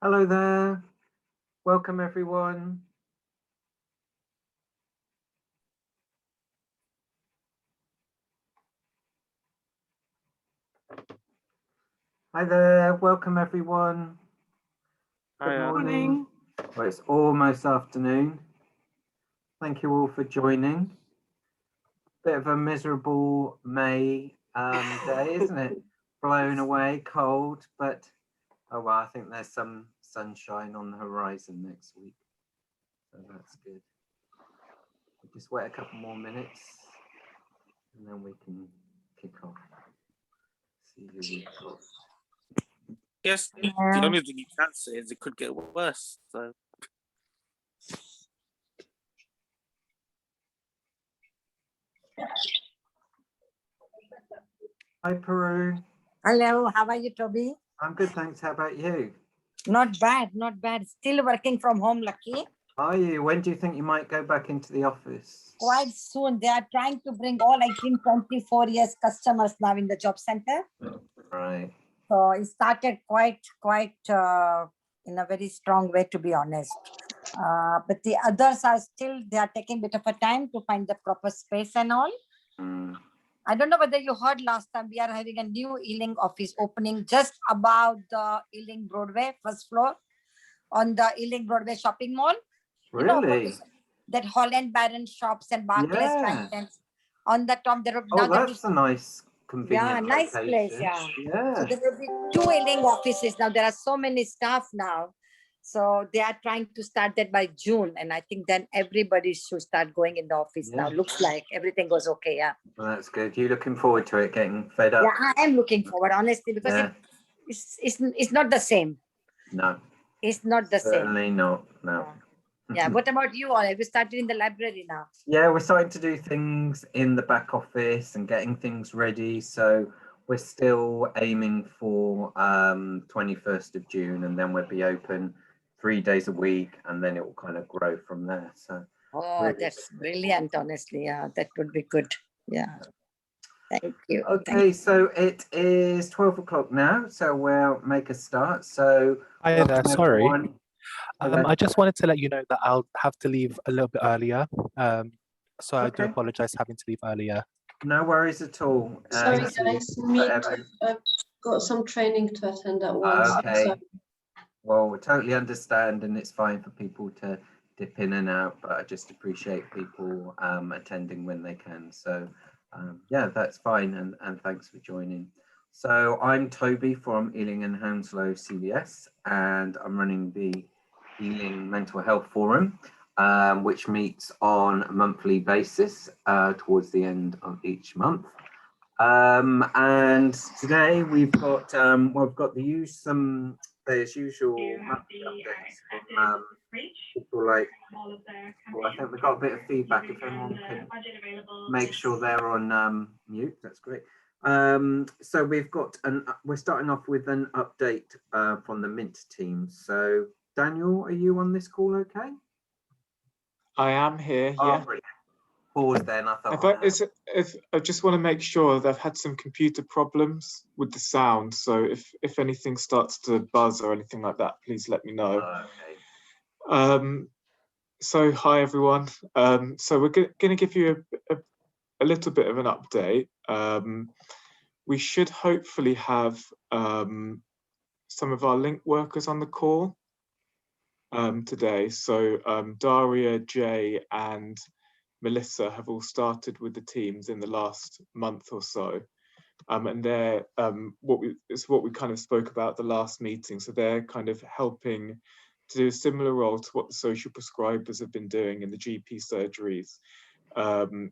Hello there. Welcome everyone. Hi there. Welcome everyone. Good morning. Well, it's almost afternoon. Thank you all for joining. Bit of a miserable May day, isn't it? Blown away, cold, but oh well, I think there's some sunshine on the horizon next week. So that's good. We'll just wait a couple more minutes and then we can kick off. See who we've got. Yes, the only thing you can say is it could get worse. So Hi Peru. Hello, how are you, Toby? I'm good, thanks. How about you? Not bad, not bad. Still working from home, lucky. Are you? When do you think you might go back into the office? Quite soon. They are trying to bring all 24 years customers now in the job center. Right. So it started quite in a very strong way, to be honest. But the others are still, they are taking a bit of a time to find the proper space and all. I don't know whether you heard last time, we are having a new Ealing office opening just above the Ealing Broadway, first floor, on the Ealing Broadway shopping mall. Really? You know, that Holland Barron shops and Barclays Bank. On the top, there will that's a nice, convenient nice location. place, yeah. So there will be 2 Ealing offices now. There are so many staff now. So they are trying to start that by June. And I think then everybody should start going in the office now. Looks like everything goes okay, yeah. Well, that's good. You looking forward to it, getting fed up? Yeah, I am looking forward, honestly, because it's not the same. No. It's not the same. Certainly not, no. Yeah, what about you all? Have you started in the library now? Yeah, we're starting to do things in the back office and getting things ready. So we're still aiming for 21st of June, and then we'll be open 3 days a week, and then it will kind of grow from there. So really that's brilliant, honestly. Yeah, that would be good. Yeah. Thank you. Okay, so it is 12 o'clock now, so we'll make a start. So hi there, sorry. I just wanted to let you know that I'll have to leave a little bit earlier. So I do apologize having to leave earlier. No worries at all. Sorry guys, I've got some training to attend at once. Okay. So. Well, we totally understand, and it's fine for people to dip in and out, but I just appreciate people attending when they can. So yeah, that's fine, and thanks for joining. So I'm Toby from Ealing and Hounslow CVS, and I'm running the Ealing Mental Health Forum, which meets on a monthly basis towards the end of each month. And today we've got we've got there's usual updates from people like, well, I think we've got a bit of feedback. If anyone can make sure they're on mute, that's great. So we've got we're starting off with an update from the Mint team. So Daniel, are you on this call okay? I am here, yeah. Pause then, I thought. I just want to make sure that I've had some computer problems with the sound, so if anything starts to buzz or anything like that, please let me know. Okay. So hi everyone. So we're going to give you a little bit of an update. We should hopefully have some of our link workers on the call today. So Daria, Jay, and Melissa have all started with the teams in the last month or so, and they're what we kind of spoke about the last meeting. So they're kind of helping to do a similar role to what the social prescribers have been doing in the GP surgeries,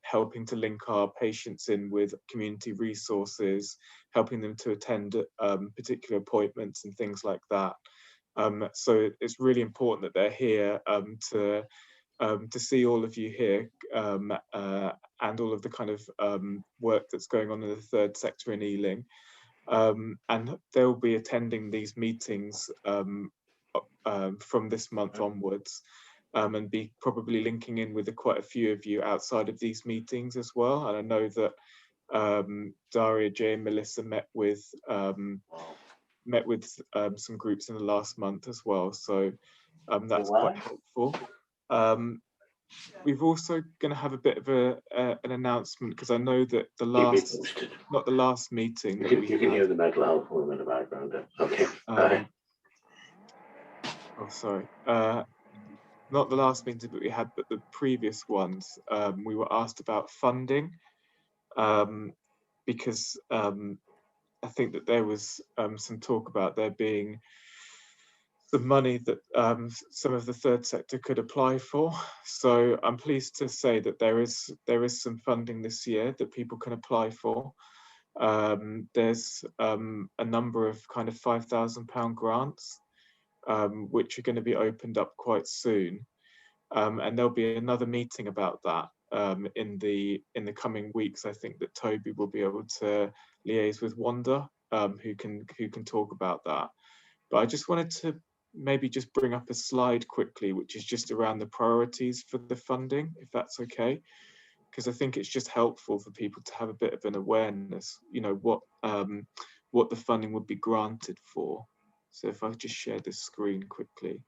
helping to link our patients in with community resources, helping them to attend particular appointments and things like that. So it's really important that they're here to see all of you here and all of the kind of work that's going on in the third sector in Ealing. And they'll be attending these meetings from this month onwards, and be probably linking in with quite a few of you outside of these meetings as well. And I know that Daria, Jay, and Melissa met with met with some groups in the last month as well, so that's quite helpful. We've also going to have a bit of an announcement, because I know that not the last meeting that we you can hear the mental health room in the background. Okay. Oh, sorry. Not the last meeting that we had, but the previous ones. We were asked about funding, because I think that there was some talk about there being the money that some of the third sector could apply for. So I'm pleased to say that there is some funding this year that people can apply for. There's a number of kind of £5,000 grants, which are going to be opened up quite soon. And there'll be another meeting about that in the coming weeks. I think that Toby will be able to liaise with Wanda, who can talk about that. But I just wanted to maybe just bring up a slide quickly, which is just around the priorities for the funding, if that's okay, because I think it's just helpful for people to have a bit of an awareness, you know, what the funding would be granted for. So if I just share this screen quickly.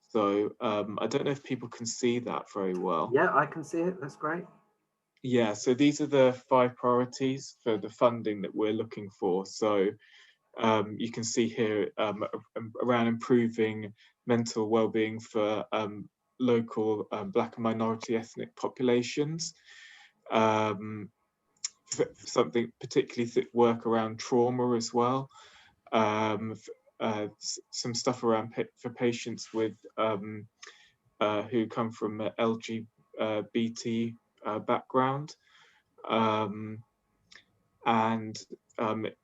So I don't know if people can see that very well. Yeah, I can see it. That's great. Yeah, so these are the 5 priorities for the funding that we're looking for. So you can see here around improving mental well-being for local Black and minority ethnic populations. Something particularly work around trauma as well. Some stuff around for patients with who come from LGBT background, and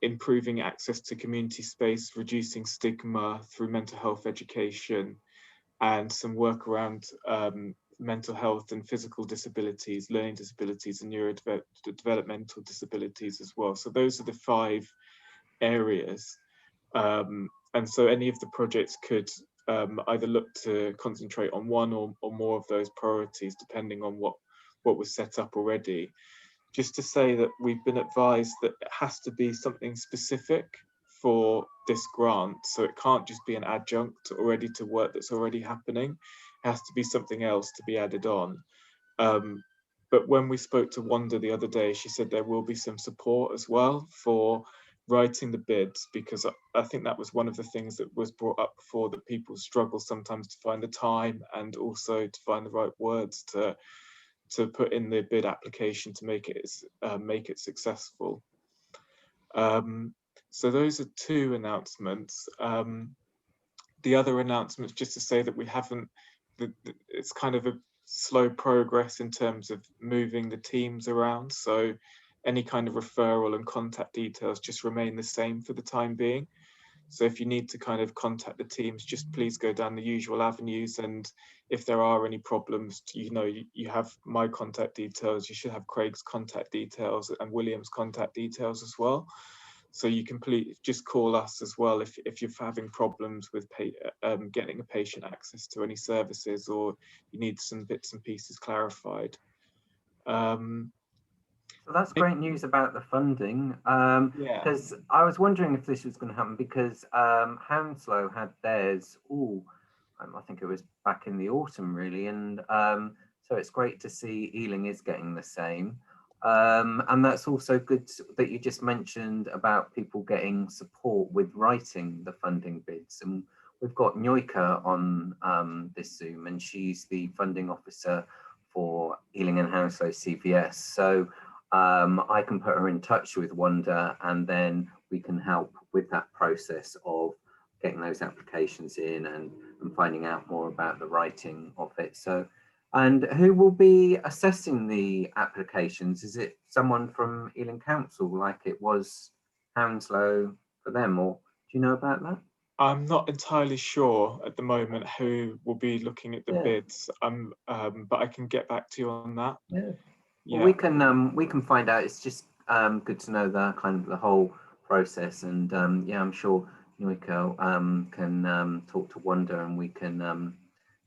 improving access to community space, reducing stigma through mental health education, and some work around mental health and physical disabilities, learning disabilities, and neurodevelopmental disabilities as well. So those are the 5 areas. And so any of the projects could either look to concentrate on one or more of those priorities, depending on what was set up already. Just to say that we've been advised that it has to be something specific for this grant. So it can't just be an adjunct already to work that's already happening. It has to be something else to be added on. But when we spoke to Wanda the other day, she said there will be some support as well for writing the bids, because I think that was one of the things that was brought up before, that people struggle sometimes to find the time and also to find the right words to put in the bid application to make it successful. So those are 2 announcements. The other announcements, just to say that we haven't, it's kind of a slow progress in terms of moving the teams around. So any kind of referral and contact details just remain the same for the time being. So if you need to kind of contact the teams, just please go down the usual avenues. And if there are any problems, you know, you have my contact details, you should have Craig's contact details and William's contact details as well. So you can just call us as well if you're having problems with getting a patient access to any services, or you need some bits and pieces clarified. So that's great news about the funding, because I was wondering if this was going to happen, because Hounslow had theirs, I think it was back in the autumn really, and so it's great to see Ealing is getting the same. And that's also good that you just mentioned about people getting support with writing the funding bids. And we've got Nyoika on this Zoom, and she's the funding officer for Ealing and Hounslow CVS. So I can put her in touch with Wanda, and then we can help with that process of getting those applications in and finding out more about the writing of it. So, and who will be assessing the applications? Is it someone from Ealing Council, like it was Hounslow for them, or do you know about that? I'm not entirely sure at the moment who will be looking at the bids. But I can get back to you on that. Well, we can find out. It's just good to know the kind of the whole process, and I'm sure Nyoika can talk to Wanda, and we can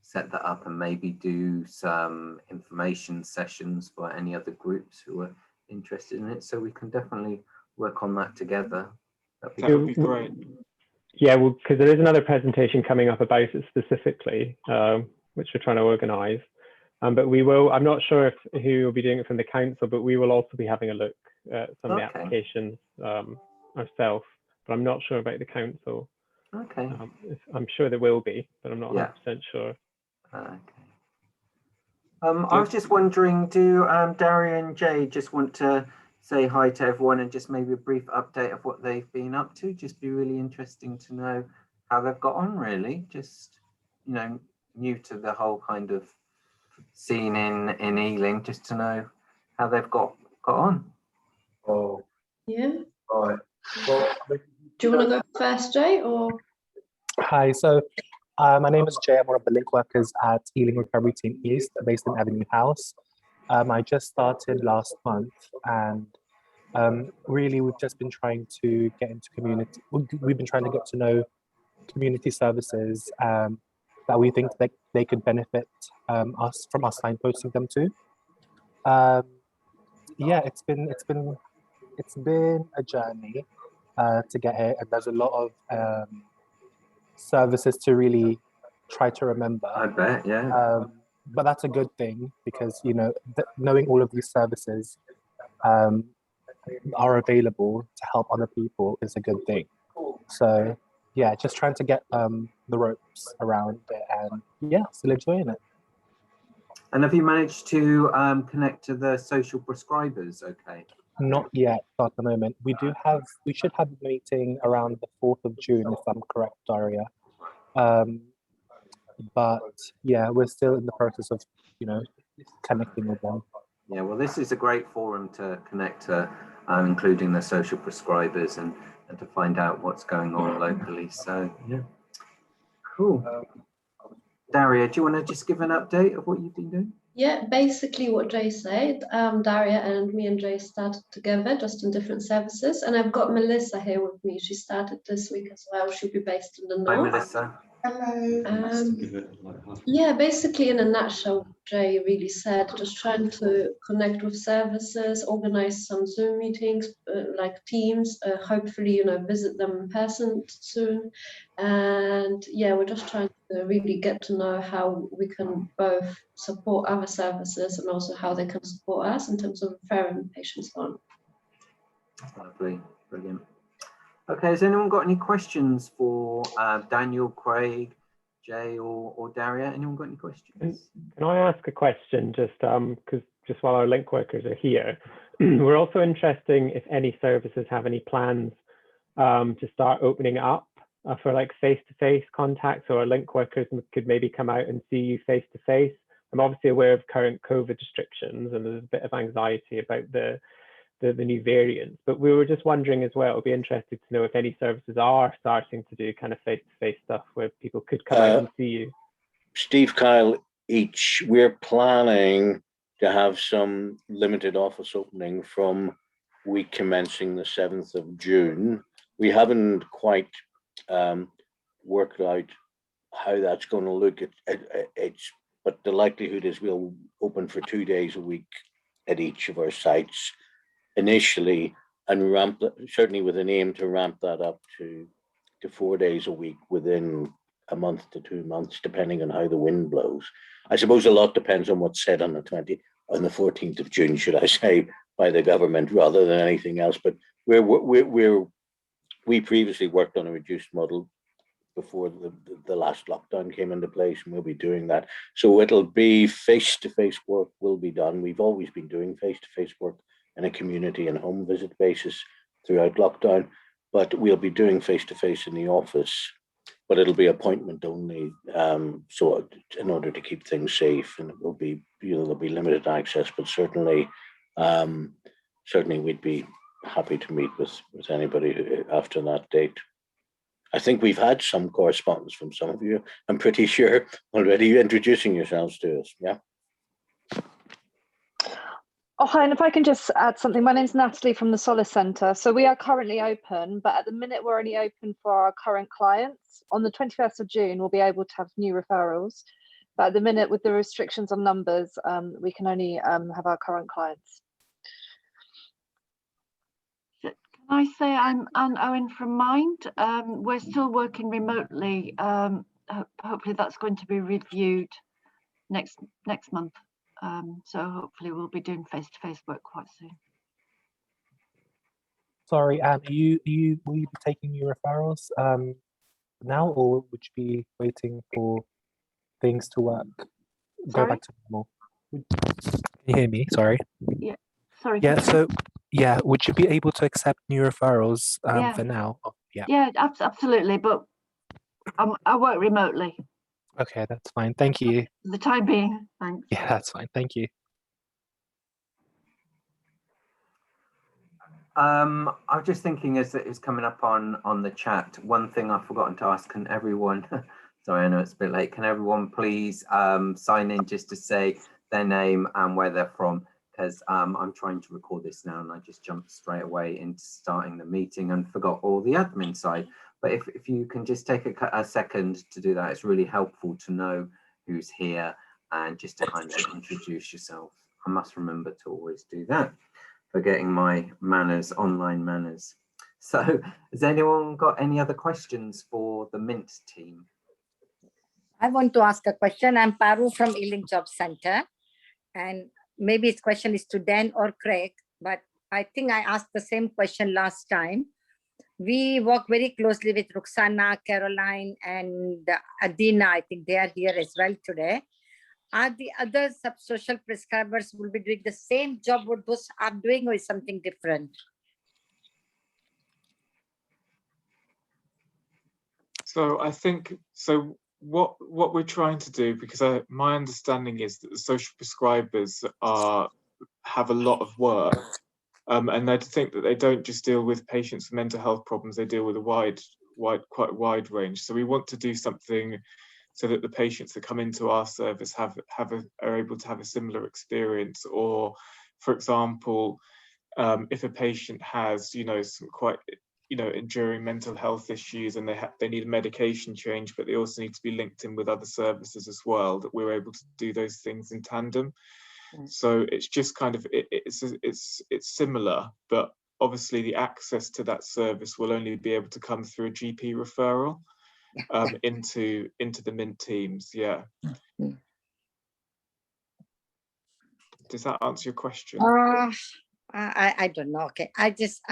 set that up and maybe do some information sessions for any other groups who are interested in it. So we can definitely work on that together. That would be great. Yeah, well, because there is another presentation coming up about it specifically, which we're trying to organise. But we will, I'm not sure who will be doing it from the council, but we will also be having a look at some of the applications ourselves. But I'm not sure about the council. Okay. I'm sure there will be, but I'm not 100% sure. Okay. I was just wondering, do Daria and Jay just want to say hi to everyone and just maybe a brief update of what they've been up to? Just be really interesting to know how they've got on, really. Just, you know, new to the whole kind of scene in Ealing, just to know how they've got on. Oh. Yeah. All right. Well, do you want to go first, Jay, or? Hi, so my name is Jay. I'm one of the link workers at Ealing Recovery Team East, based in Avenue House. I just started last month, and really we've just been trying to get into community. We've been trying to get to know community services that we think that they could benefit us signposting them to. Yeah, it's been a journey to get here, and there's a lot of services to really try to remember. I bet, yeah. But that's a good thing, because, you know, knowing all of these services are available to help other people is a good thing. So yeah, just trying to get the ropes around it, and yeah, still enjoying it. And have you managed to connect to the social prescribers? Okay. Not yet at the moment. We should have a meeting around the 4th of June, if I'm correct, Daria. But yeah, we're still in the process of, you know, connecting with them. Yeah, well, this is a great forum to connect to, including the social prescribers, and to find out what's going on locally. So yeah, cool. Daria, do you want to just give an update of what you've been doing? Yeah, basically what Jay said. Daria and me and Jay started together, just in different services, and I've got Melissa here with me. She started this week as well. She'll be based in the north. Hi, Melissa. Yeah, basically in a nutshell, Jay really said, just trying to connect with services, organize some Zoom meetings, like Teams, hopefully, you know, visit them in person soon. And yeah, we're just trying to really get to know how we can both support other services and also how they can support us in terms of referring patients on. Lovely, brilliant. Okay, has anyone got any questions for Daniel, Craig, Jay, or Daria? Anyone got any questions? Can I ask a question, just because just while our link workers are here, we're also interested if any services have any plans to start opening up for like face-to-face contacts, or our link workers could maybe come out and see you face-to-face. I'm obviously aware of current COVID restrictions, and there's a bit of anxiety about the new variants, but we were just wondering as well, it'd be interested to know if any services are starting to do kind of face-to-face stuff where people could come out and see you. Steve, Kyle, we're planning to have some limited office opening from week commencing the 7th of June. We haven't quite worked out how that's going to look. But the likelihood is we'll open for 2 days a week at each of our sites initially, and certainly with an aim to ramp that up to 4 days a week within a month to 2 months, depending on how the wind blows. I suppose a lot depends on what's said on the 14th of June, should I say, by the government rather than anything else. But we previously worked on a reduced model before the last lockdown came into place, and we'll be doing that. So it'll be face-to-face work will be done. We've always been doing face-to-face work in a community and home visit basis throughout lockdown, but we'll be doing face-to-face in the office, but it'll be appointment only. So in order to keep things safe, and it will be, you know, there'll be limited access, but certainly we'd be happy to meet with anybody after that date. I think we've had some correspondence from some of you, I'm pretty sure, already introducing yourselves to us. Yeah. Oh, hi, and if I can just add something. My name's Natalie from the Solace Centre. So we are currently open, but at the minute we're only open for our current clients. On the 21st of June, we'll be able to have new referrals. But at the minute, with the restrictions on numbers, we can only have our current clients. Can I say I'm Anne Owen from Mind. We're still working remotely. Hopefully that's going to be reviewed next month. So hopefully we'll be doing face-to-face work quite soon. Sorry, Anne, will you be taking new referrals now, or would you be waiting for things to work, go back to normal? Can you hear me? Sorry. Yeah. Sorry. Yeah. So, yeah, would you be able to accept new referrals for now? Oh, yeah. Yeah, absolutely. But I work remotely. Okay, that's fine. Thank you. For the time being, thanks. Yeah, that's fine. Thank you. I was just thinking as it's coming up on the chat, one thing I've forgotten to ask, can everyone, sorry, I know it's a bit late, can everyone please sign in just to say their name and where they're from? Because I'm trying to record this now and I just jumped straight away into starting the meeting and forgot all the admin side. But if you can just take a second to do that, it's really helpful to know who's here and just to kind of introduce yourself. I must remember to always do that. Forgetting my manners, online manners. So has anyone got any other questions for the Mint team? I want to ask a question. I'm Paru from Ealing Job Center. And maybe his question is to Dan or Craig, but I think I asked the same question last time. We work very closely with Ruxana, Caroline, and Adina. I think they are here as well today. Are the other sub-social prescribers will be doing the same job what those are doing, or is something different? So I think, so what we're trying to do, because my understanding is that the social prescribers have a lot of work, and I think that they don't just deal with patients with mental health problems, they deal with a quite a wide range. So we want to do something so that the patients that come into our service are able to have a similar experience. Or, for example, if a patient has, some quite, enduring mental health issues and they need a medication change, but they also need to be linked in with other services as well, that we're able to do those things in tandem. So it's just kind of, it's similar, but obviously the access to that service will only be able to come through a GP referral. Into the Mint teams, yeah. Does that answer your question? I don't know. Okay, I just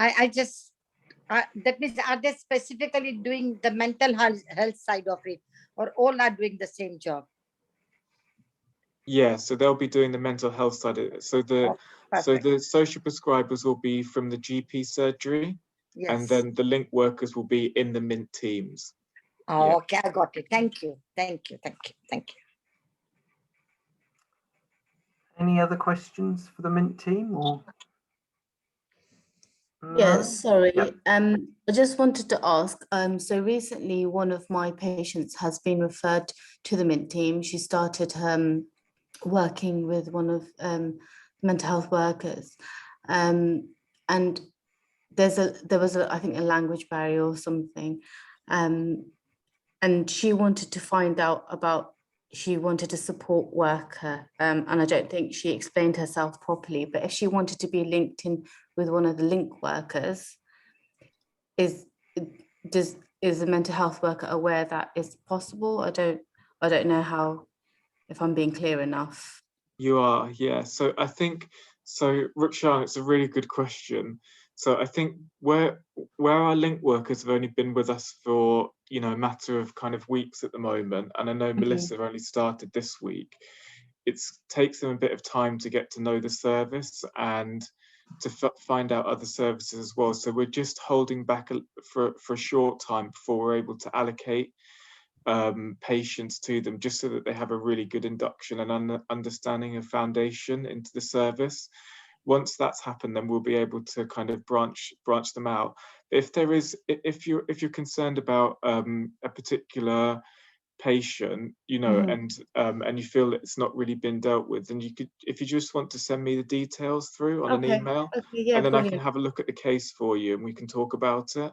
that means, are they specifically doing the mental health side of it, or all are doing the same job? Yeah, so they'll be doing the mental health side of it. So the social prescribers will be from the GP surgery, yes, and then the link workers will be in the Mint teams. Oh, yeah. Okay, I got it. Thank you. Any other questions for the Mint team? Or no? Yes, sorry. Yep. I just wanted to ask, so recently one of my patients has been referred to the Mint team. She started working with one of mental health workers, and there was I think a language barrier or something, and she wanted to find out about, she wanted a support worker, and I don't think she explained herself properly, but if she wanted to be linked in with one of the link workers, is the mental health worker aware that is possible? I don't know how, if I'm being clear enough. You are, yeah. So I think, so Rukshan, it's a really good question. So I think where our link workers have only been with us for, a matter of kind of weeks at the moment, and I know Melissa only started this week, it takes them a bit of time to get to know the service and to find out other services as well. So we're just holding back for a short time before we're able to allocate patients to them, just so that they have a really good induction and understanding of foundation into the service. Once that's happened, then we'll be able to kind of branch them out. If you're concerned about a particular patient, and you feel that it's not really been dealt with, then you could, if you just want to send me the details through on an email, yeah, and then brilliant. I can have a look at the case for you and we can talk about it.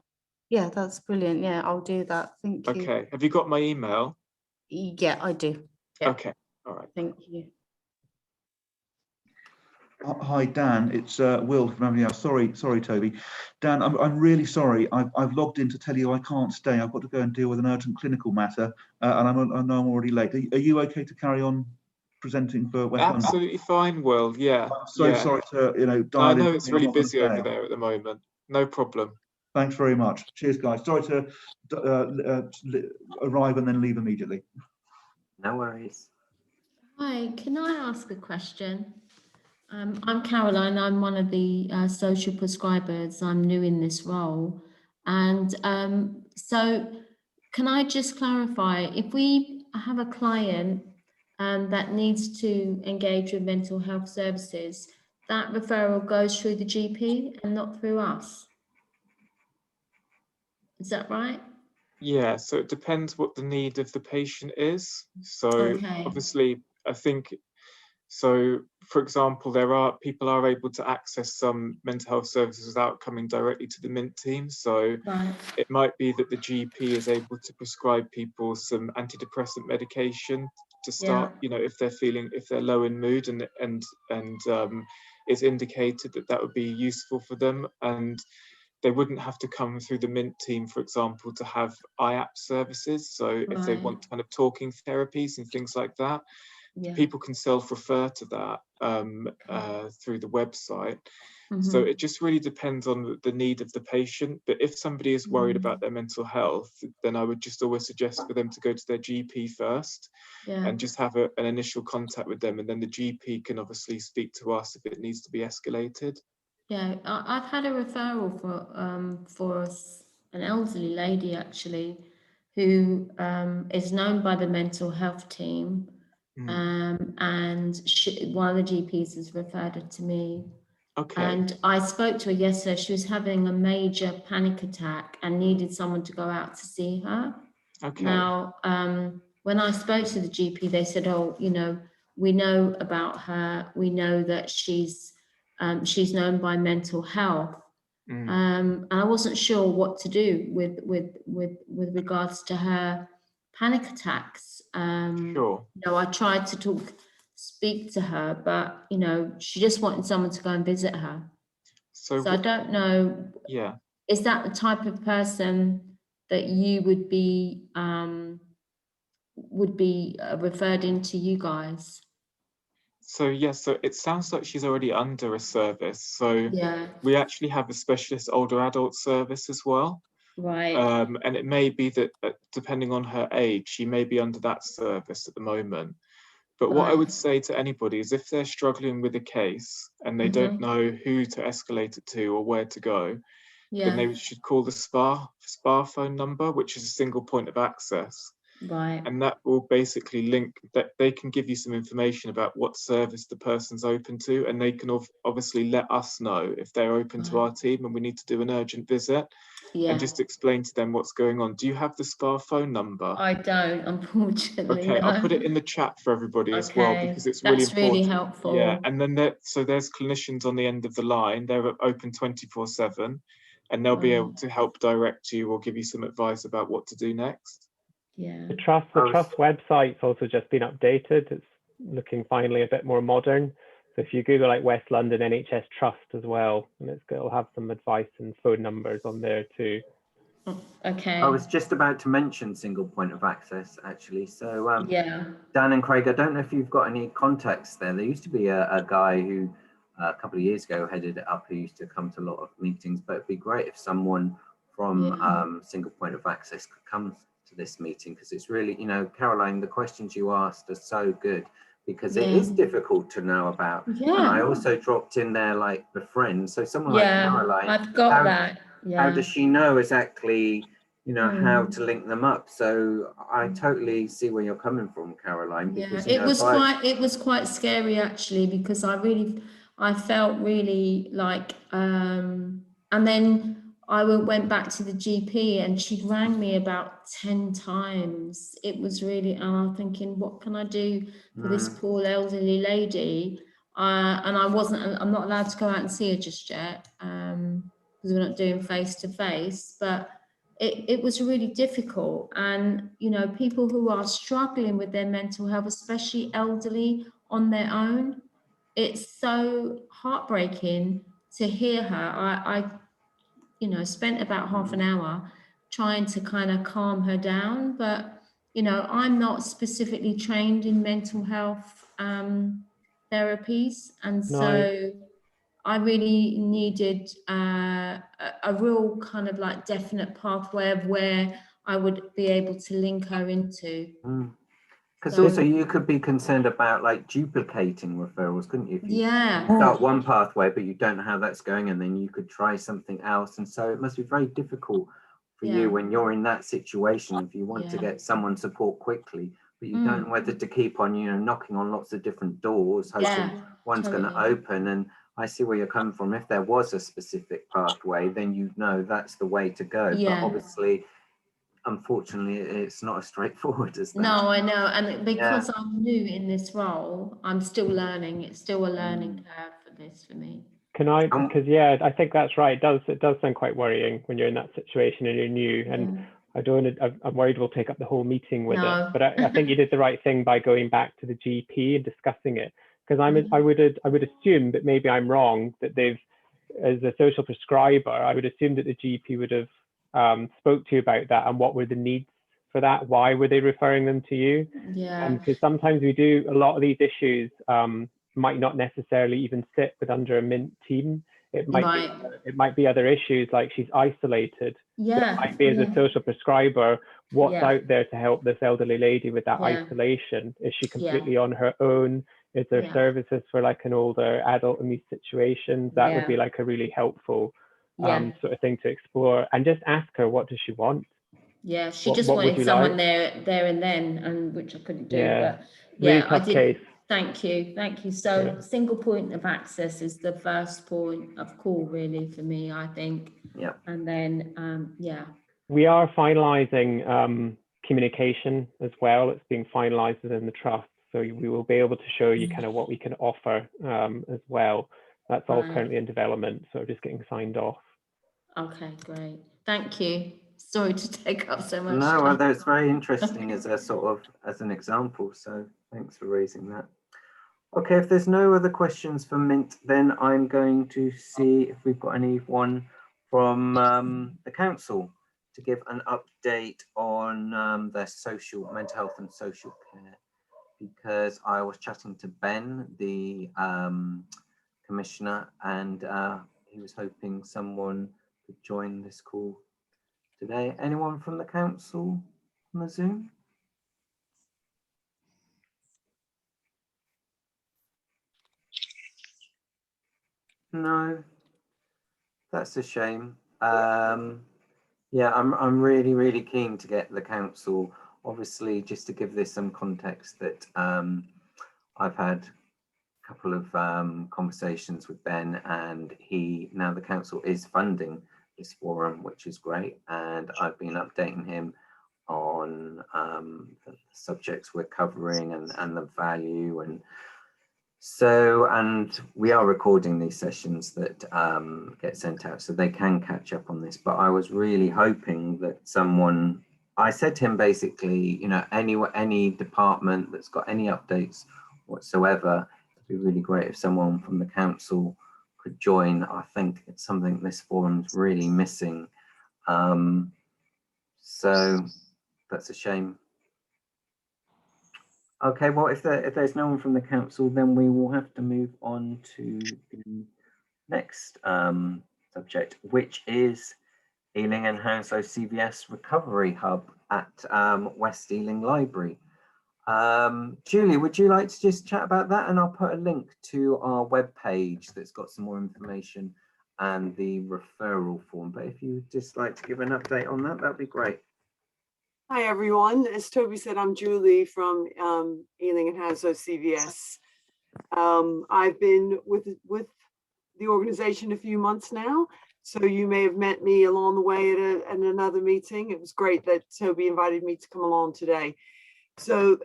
Yeah, that's brilliant. Yeah, I'll do that. Thank you. Okay, have you got my email? Yeah, I do. Yeah. Okay, all right. Thank you. Hi, Dan. It's Will from Avenue House. Sorry, Toby. Dan, I'm really sorry. I've logged in to tell you I can't stay. I've got to go and deal with an urgent clinical matter, and I know I'm already late. Are you okay to carry on presenting for West London? Absolutely fine, Will. Yeah. I'm so sorry to I dial in. know it's really I'm not gonna busy over stay. there at the moment. No problem. Thanks very much. Cheers, guys. Sorry to arrive and then leave immediately. No worries. Hi, can I ask a question? I'm Caroline. I'm one of the social prescribers. I'm new in this role. And so can I just clarify, if we have a client that needs to engage with mental health services, that referral goes through the GP and not through us? Is that right? Yeah, so it depends what the need of the patient is. So Okay. obviously, I think, so for example, people are able to access some mental health services without coming directly to the MINT team. So Right. it might be that the GP is able to prescribe people some antidepressant medication to start, if they're low in mood and it's indicated that would be useful for them. And they wouldn't have to come through the MINT team, for example, to have IAP services. So if they want kind of talking therapies and things like that, people can self-refer to that through the website. So it just really depends on the need of the patient. But if somebody is worried about their mental health, then I would just always suggest for them to go to their GP first and just have an initial contact with them. And then the GP can obviously speak to us if it needs to be escalated. Yeah, I've had a referral for an elderly lady actually, who is known by the mental health team, and one of the GPs has referred her to me. Okay. And I spoke to her yesterday. She was having a major panic attack and needed someone to go out to see her. Okay. Now, when I spoke to the GP, they said, "Oh, we know about her. We know that she's known by mental health." And I wasn't sure what to do with regards to her panic attacks. Sure. I tried to speak to her, but she just wanted someone to go and visit her. So I don't know. Yeah. Is that the type of person that you would be referred into you guys? So yes, so it sounds like she's already under a service. So we actually have a specialist older adult service as well. Right. And it may be that depending on her age, she may be under that service at the moment. But what I would say to anybody is if they're struggling with a case and they don't know who to escalate it to or where to go, then they should call the SPA phone number, which is a single point of access. Right. And that will basically link that they can give you some information about what service the person's open to, and they can obviously let us know if they're open to our team and we need to do an urgent visit. And just explain to them what's going on. Do you have the SPA phone number? I don't, unfortunately. Okay, no. I'll put it in the chat for everybody as well, because it's really That's important. really helpful. Yeah, and then there's clinicians on the end of the line. They're open 24/7, and they'll be able to help direct you or give you some advice about what to do next. Yeah. The trust website's also just been updated. It's looking finally a bit more modern. So if you Google like West London NHS Trust as well, and it'll have some advice and phone numbers on there too. Okay. I was just about to mention single point of access actually. So yeah. Dan and Craig, I don't know if you've got any context there. There used to be a guy who a couple of years ago headed it up, who used to come to a lot of meetings, but it'd be great if someone from single point of access could come to this meeting, because it's really, Caroline, the questions you asked are so good, because it is difficult to know about. And I also dropped in there like the friend. So someone like Caroline, I've got that. How does she know exactly, how to link them up? So I totally see where you're coming from, Caroline. Because it was quite scary actually, because I felt really like, and then I went back to the GP and she rang me about 10 times. It was really, and I'm thinking, what can I do for this poor elderly lady? And I'm not allowed to go out and see her just yet, because we're not doing face to face, but it was really difficult. And, people who are struggling with their mental health, especially elderly on their own, it's so heartbreaking to hear her. I you know, spent about half an hour trying to kind of calm her down, but you know, I'm not specifically trained in mental health therapies, and so I really needed a real kind of like definite pathway of where I would be able to link her into. Because also you could be concerned about like duplicating referrals, couldn't you? If you start one pathway, but you don't know how that's going, and then you could try something else. And so it must be very difficult for you when you're in that situation. If you want to get someone support quickly, but you don't know whether to keep on, you know, knocking on lots of different doors, hoping one's going to open. And I see where you're coming from. If there was a specific pathway, then you know that's the way to go. But obviously, unfortunately, it's not as straightforward as that. No, I know, and because I'm new in this role, I'm still learning. It's still a learning curve for this for me. Can I? Because I think that's right. It does sound quite worrying when you're in that situation and you're new. And I don't. I'm worried we'll take up the whole meeting with it. But I think you did the right thing by going back to the GP and discussing it. Because I would assume, but maybe I'm wrong, that they've, as a social prescriber, I would assume that the GP would have spoke to you about that and what were the needs for that. Why were they referring them to you? Because sometimes we do a lot of these issues might not necessarily even sit with under a MINT team. It might be other issues, like she's isolated. It might be, as a social prescriber, what's out there to help this elderly lady with that isolation? Is she completely on her own? Is there services for like an older adult in these situations? That would be like a really helpful sort of thing to explore, and just ask her, what does she want? Yeah, she just wanted someone there and then, and which I couldn't do. But really tough case. Thank you. So single point of access is the first point of call, really, for me, I think. And then we are finalizing communication as well. It's being finalized within the trust, so we will be able to show you kind of what we can offer as well. That's all currently in development, so just getting signed off. Okay, great. Thank you. Sorry to take up so much No, time. well, that's very interesting as a sort of, as an example. So thanks for raising that. Okay, if there's no other questions for Mint, then I'm going to see if we've got anyone from the council to give an update on their mental health and social care. Because I was chatting to Ben, the commissioner, and he was hoping someone could join this call today. Anyone from the council on the Zoom? No, that's a shame. Yeah, I'm really keen to get the council. Obviously, just to give this some context, that I've had a couple of conversations with Ben, and now the council is funding this forum, which is great, and I've been updating him on the subjects we're covering and the value, and we are recording these sessions that get sent out, so they can catch up on this. But I was really hoping that I said to him basically, you know, any department that's got any updates whatsoever, it'd be really great if someone from the council could join. I think it's something this forum's really missing. So that's a shame. Okay, well, if there's no one from the council, then we will have to move on to the next subject, which is Ealing and Hounslow CVS Recovery Hub at West Ealing Library. Julie, would you like to just chat about that? And I'll put a link to our webpage that's got some more information and the referral form. But if you'd just like to give an update on that, that'd be great. Hi, everyone. As Toby said, I'm Julie from Ealing and Hounslow CVS. I've been with the organization a few months now, so you may have met me along the way at another meeting. It was great that Toby invited me to come along today. So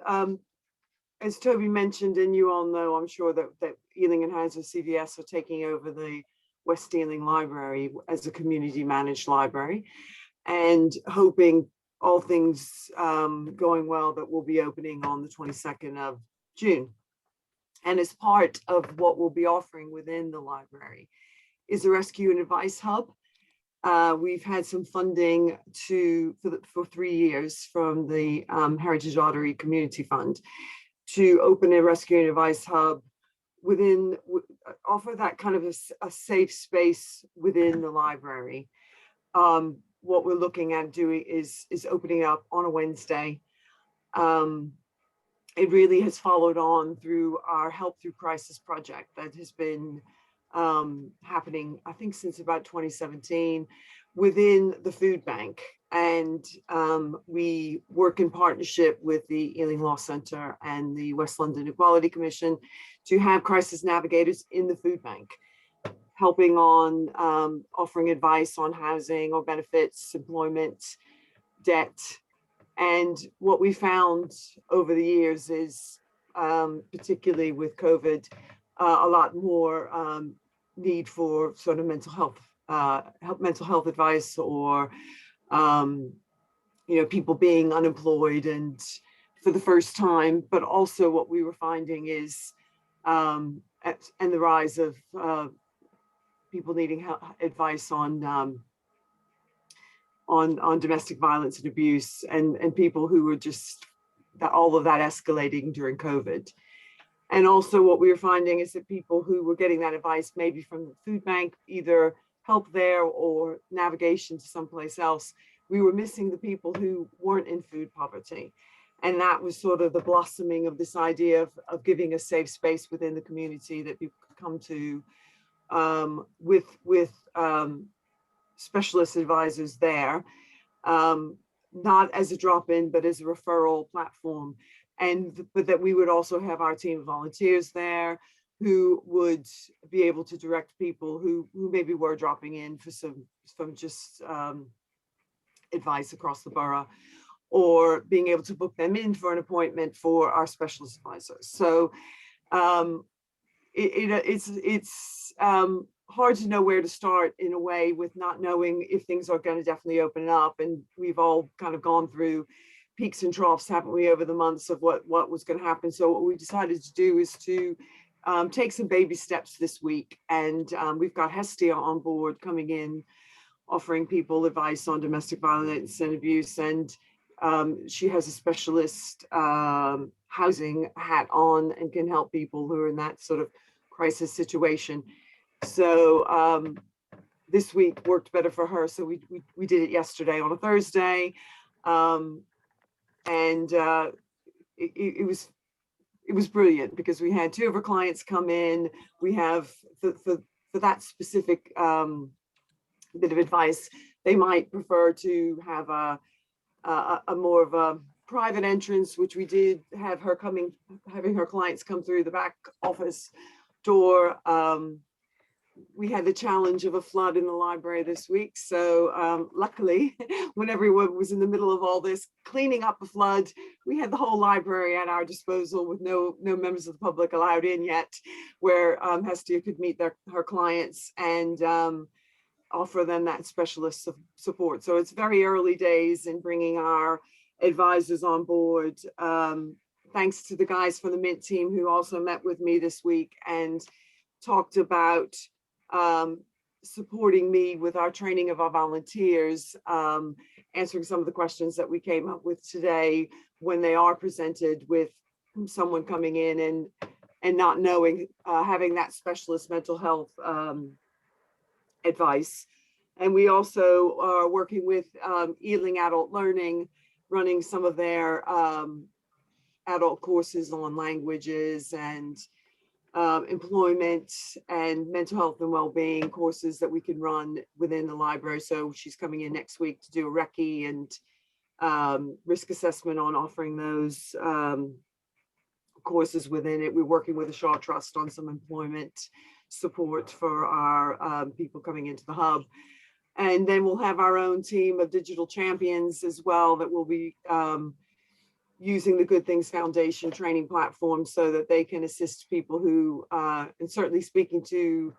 as Toby mentioned, and you all know, I'm sure that Ealing and Hounslow CVS are taking over the West Ealing Library as a community managed library, and hoping, all things going well, that we'll be opening on the 22nd of June. And as part of what we'll be offering within the library is a rescue and advice hub. We've had some funding for 3 years from the Heritage Lottery Community Fund to open a rescue and advice hub offer that kind of a safe space within the library. What we're looking at doing is opening up on a Wednesday. It really has followed on through our Help Through Crisis project that has been happening, I think, since about 2017 within the food bank. And we work in partnership with the Ealing Law Centre and the West London Equality Commission to have crisis navigators in the food bank, helping on offering advice on housing or benefits, employment, debt. And what we found over the years is, particularly with COVID, a lot more need for sort of mental health advice, or people being unemployed and for the first time. But also what we were finding is, and the rise of people needing advice on domestic violence and abuse, and people who were just all of that escalating during COVID. And also what we were finding is that people who were getting that advice, maybe from the food bank, either help there or navigation to someplace else, we were missing the people who weren't in food poverty. And that was sort of the blossoming of this idea of giving a safe space within the community that people could come to with specialist advisors there, not as a drop-in, but as a referral platform. But that we would also have our team of volunteers there who would be able to direct people who maybe were dropping in for some just advice across the borough, or being able to book them in for an appointment for our specialist advisors. So it's hard to know where to start in a way, with not knowing if things are going to definitely open up. And we've all kind of gone through peaks and troughs, haven't we, over the months of what was going to happen. So what we decided to do is to take some baby steps this week. And we've got Hestia on board coming in, offering people advice on domestic violence and abuse. And she has a specialist housing hat on and can help people who are in that sort of crisis situation. So this week worked better for her. So we did it yesterday on a Thursday. And it was brilliant, because we had 2 of our clients come in. We have for that specific bit of advice, they might prefer to have a more of a private entrance, which we did have her having her clients come through the back office door. We had the challenge of a flood in the library this week. So luckily, when everyone was in the middle of all this cleaning up the flood, we had the whole library at our disposal with no members of the public allowed in yet, where Hestia could meet her clients and offer them that specialist support. So it's very early days in bringing our advisors on board. Thanks to the guys from the Mint team who also met with me this week and talked about supporting me with our training of our volunteers, answering some of the questions that we came up with today when they are presented with someone coming in and not knowing, having that specialist mental health advice. And we also are working with Ealing Adult Learning, running some of their adult courses on languages and employment and mental health and well-being courses that we can run within the library. So she's coming in next week to do a recce and risk assessment on offering those courses within it. We're working with the Shaw Trust on some employment support for our people coming into the hub. And then we'll have our own team of digital champions as well that will be using the Good Things Foundation training platform so that they can assist people who, and certainly speaking to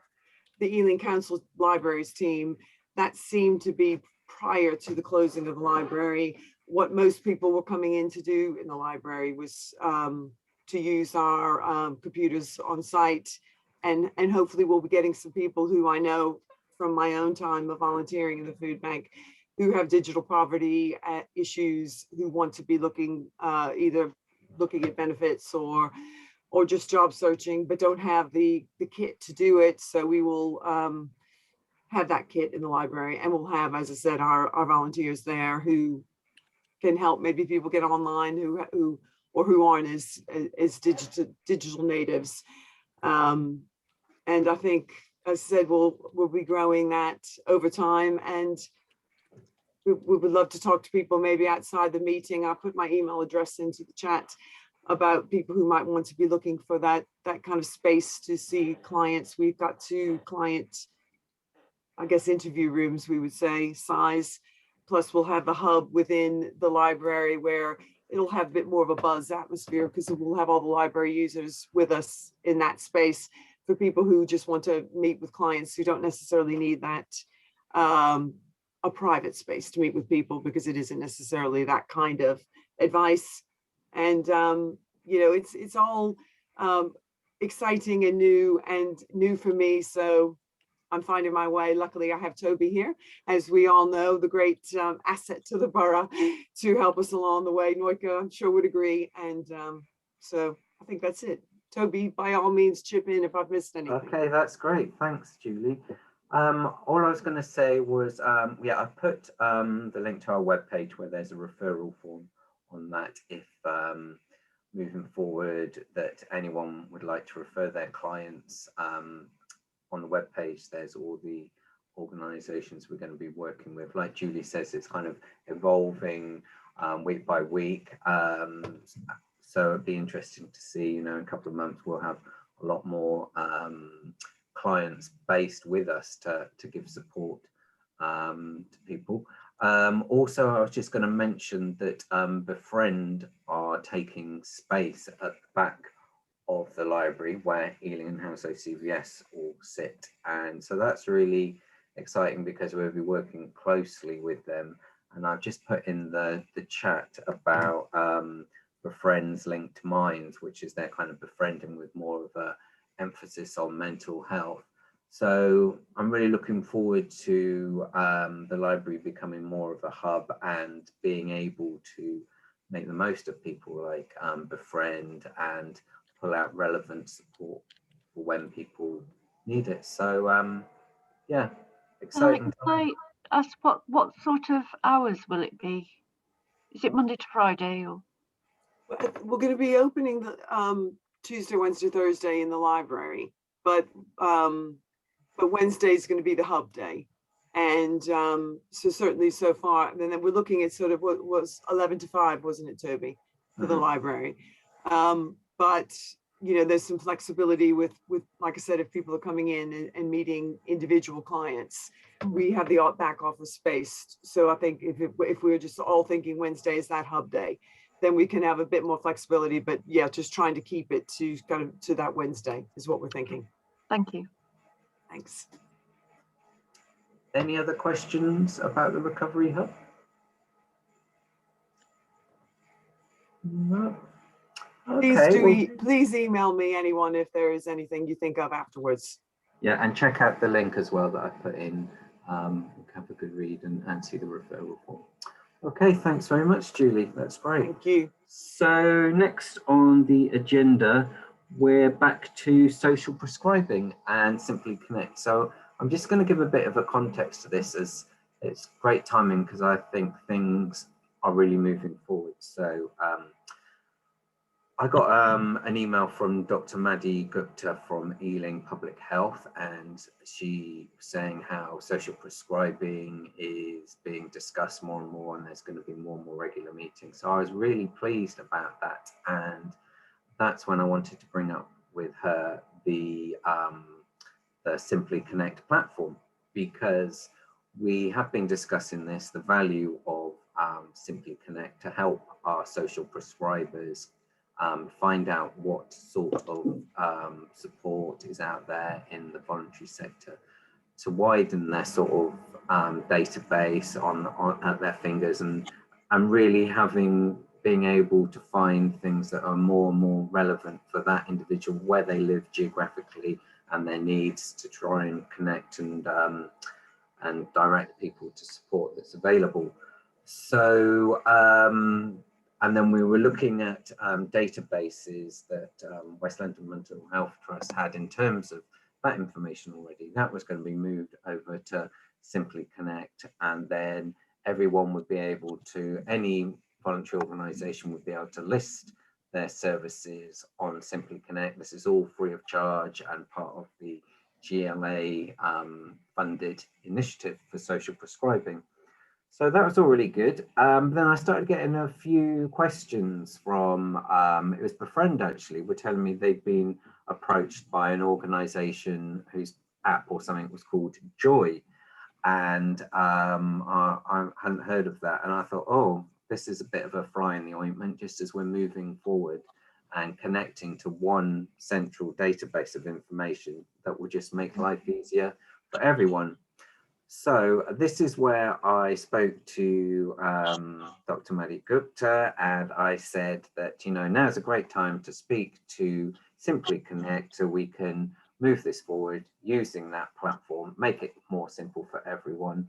the Ealing Council Libraries team, that seemed to be prior to the closing of the library. What most people were coming in to do in the library was to use our computers on site. And hopefully we'll be getting some people who I know from my own time of volunteering in the food bank who have digital poverty issues, who want to be looking either looking at benefits or just job searching, but don't have the kit to do it. So we will have that kit in the library, and we'll have, as I said, our volunteers there who can help maybe people get online who aren't as digital natives. And I think, as I said, we'll be growing that over time, and we would love to talk to people maybe outside the meeting. I'll put my email address into the chat about people who might want to be looking for that kind of space to see clients. We've got 2 client, I guess, interview rooms, we would say, size. Plus we'll have the hub within the library where it'll have a bit more of a buzz atmosphere, because we'll have all the library users with us in that space for people who just want to meet with clients who don't necessarily need that a private space to meet with people, because it isn't necessarily that kind of advice. And you know, it's all exciting and new for me. So I'm finding my way. Luckily, I have Toby here, as we all know, the great asset to the borough to help us along the way. Noika, I'm sure, would agree. And so I think that's it. Toby, by all means, chip in if I've missed anything. Okay, that's great. Thanks, Julie. All I was going to say was, yeah, I put the link to our webpage where there's a referral form on that if moving forward that anyone would like to refer their clients. On the webpage, there's all the organizations we're going to be working with. Like Julie says, it's kind of evolving week by week. So it'd be interesting to see, you know, in a couple of months, we'll have a lot more clients based with us to give support to people. Also, I was just going to mention that Befriend are taking space at the back of the library where Ealing and Hounslow CVS all sit, and so that's really exciting because we'll be working closely with them. And I've just put in the chat about Befriend's Linked Minds, which is their kind of befriending with more of a emphasis on mental health. So I'm really looking forward to the library becoming more of a hub and being able to make the most of people like Befriend and pull out relevant support for when people need it. So yeah, exciting. Can I ask what sort of hours will it be? Is it Monday to Friday or? We're going to be opening the Tuesday, Wednesday, Thursday in the library, but Wednesday is going to be the hub day. And so certainly so far, and then we're looking at sort of what was 11 to 5, wasn't it, Toby, for the library? But you know, there's some flexibility with like I said, if people are coming in and meeting individual clients, we have the back office space. So I think if we're just all thinking Wednesday is that hub day, then we can have a bit more flexibility. But yeah, just trying to keep it to kind of to that Wednesday is what we're thinking. Thank you. Thanks. Any other questions about the Recovery Hub? No. Okay, Please email me, anyone, if there is anything you think of afterwards. Yeah, and check out the link as well that I put in. Have a good read and see the referral form. Okay, thanks very much, Julie. That's great. Thank you. So next on the agenda, we're back to social prescribing and Simply Connect. So I'm just going to give a bit of a context to this, as it's great timing because I think things are really moving forward. So I got an email from Dr. Maddy Gupta from Ealing Public Health, and she was saying how social prescribing is being discussed more and more, and there's going to be more and more regular meetings. So I was really pleased about that, and that's when I wanted to bring up with her the Simply Connect platform, because we have been discussing this, the value of Simply Connect to help our social prescribers find out what sort of support is out there in the voluntary sector, to widen their sort of database at their fingers, and really being able to find things that are more and more relevant for that individual, where they live geographically and their needs, to try and connect and direct people to support that's available. So, and then we were looking at databases that West London Mental Health Trust had in terms of that information already. That was going to be moved over to Simply Connect, and then everyone would be able to, any voluntary organisation would be able to list their services on Simply Connect. This is all free of charge and part of the GLA funded initiative for social prescribing. So that was all really good. Then I started getting a few questions from, it was Befriend actually, were telling me they'd been approached by an organisation whose app or something was called Joy. And I hadn't heard of that. And I thought, oh, this is a bit of a fly in the ointment, just as we're moving forward and connecting to one central database of information that will just make life easier for everyone. So this is where I spoke to Dr. Madhi Gupta, and I said that, you know, now's a great time to speak to Simply Connect so we can move this forward using that platform, make it more simple for everyone.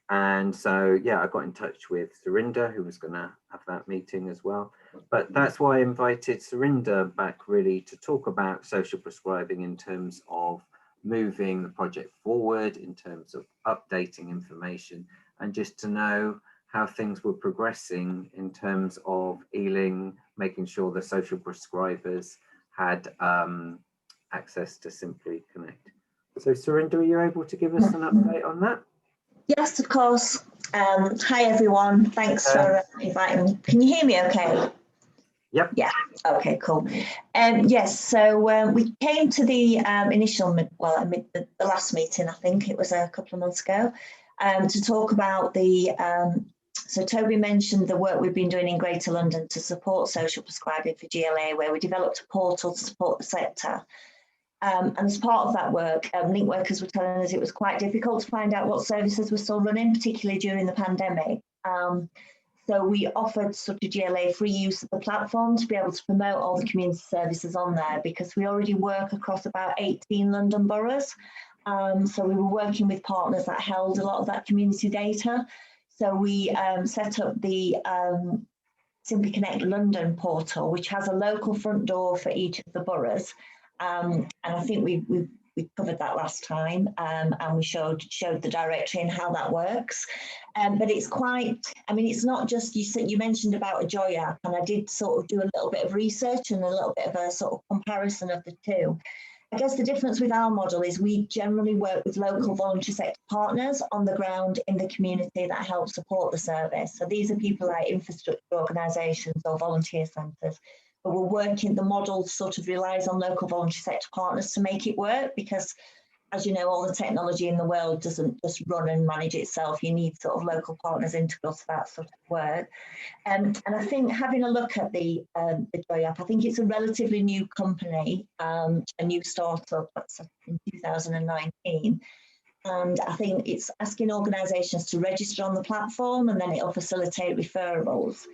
And so, yeah, I got in touch with Surinder, who was going to have that meeting as well. But that's why I invited Surinder back really to talk about social prescribing in terms of moving the project forward, in terms of updating information, and just to know how things were progressing in terms of Ealing, making sure the social prescribers had access to Simply Connect. So Surinder, are you able to give us an update on that? Yes, of course. Hi everyone, thanks for inviting me. Can you hear me okay? Yep. Yeah, okay, cool. Yes, so we came to the initial, the last meeting, I think it was a couple of months ago, to talk about the, so Toby mentioned the work we've been doing in Greater London to support social prescribing for GLA, where we developed a portal to support the sector. And as part of that work, link workers were telling us it was quite difficult to find out what services were still running, particularly during the pandemic. So we offered sort of GLA free use of the platform to be able to promote all the community services on there, because we already work across about 18 London boroughs. So we were working with partners that held a lot of that community data. So we set up the Simply Connect London portal, which has a local front door for each of the boroughs. And I think we covered that last time, and we showed the directory and how that works. But it's quite, I mean, it's not just, you mentioned about a Joy app, and I did sort of do a little bit of research and a little bit of a sort of comparison of the two. I guess the difference with our model is we generally work with local voluntary sector partners on the ground in the community that help support the service. So these are people like infrastructure organisations or volunteer centres. But we're working, the model sort of relies on local voluntary sector partners to make it work, because as you know, all the technology in the world doesn't just run and manage itself. You need sort of local partners integral to that sort of work. And I think having a look at the Joy app, I think it's a relatively new company, a new startup, that's in 2019. And I think it's asking organisations to register on the platform, and then it'll facilitate referrals.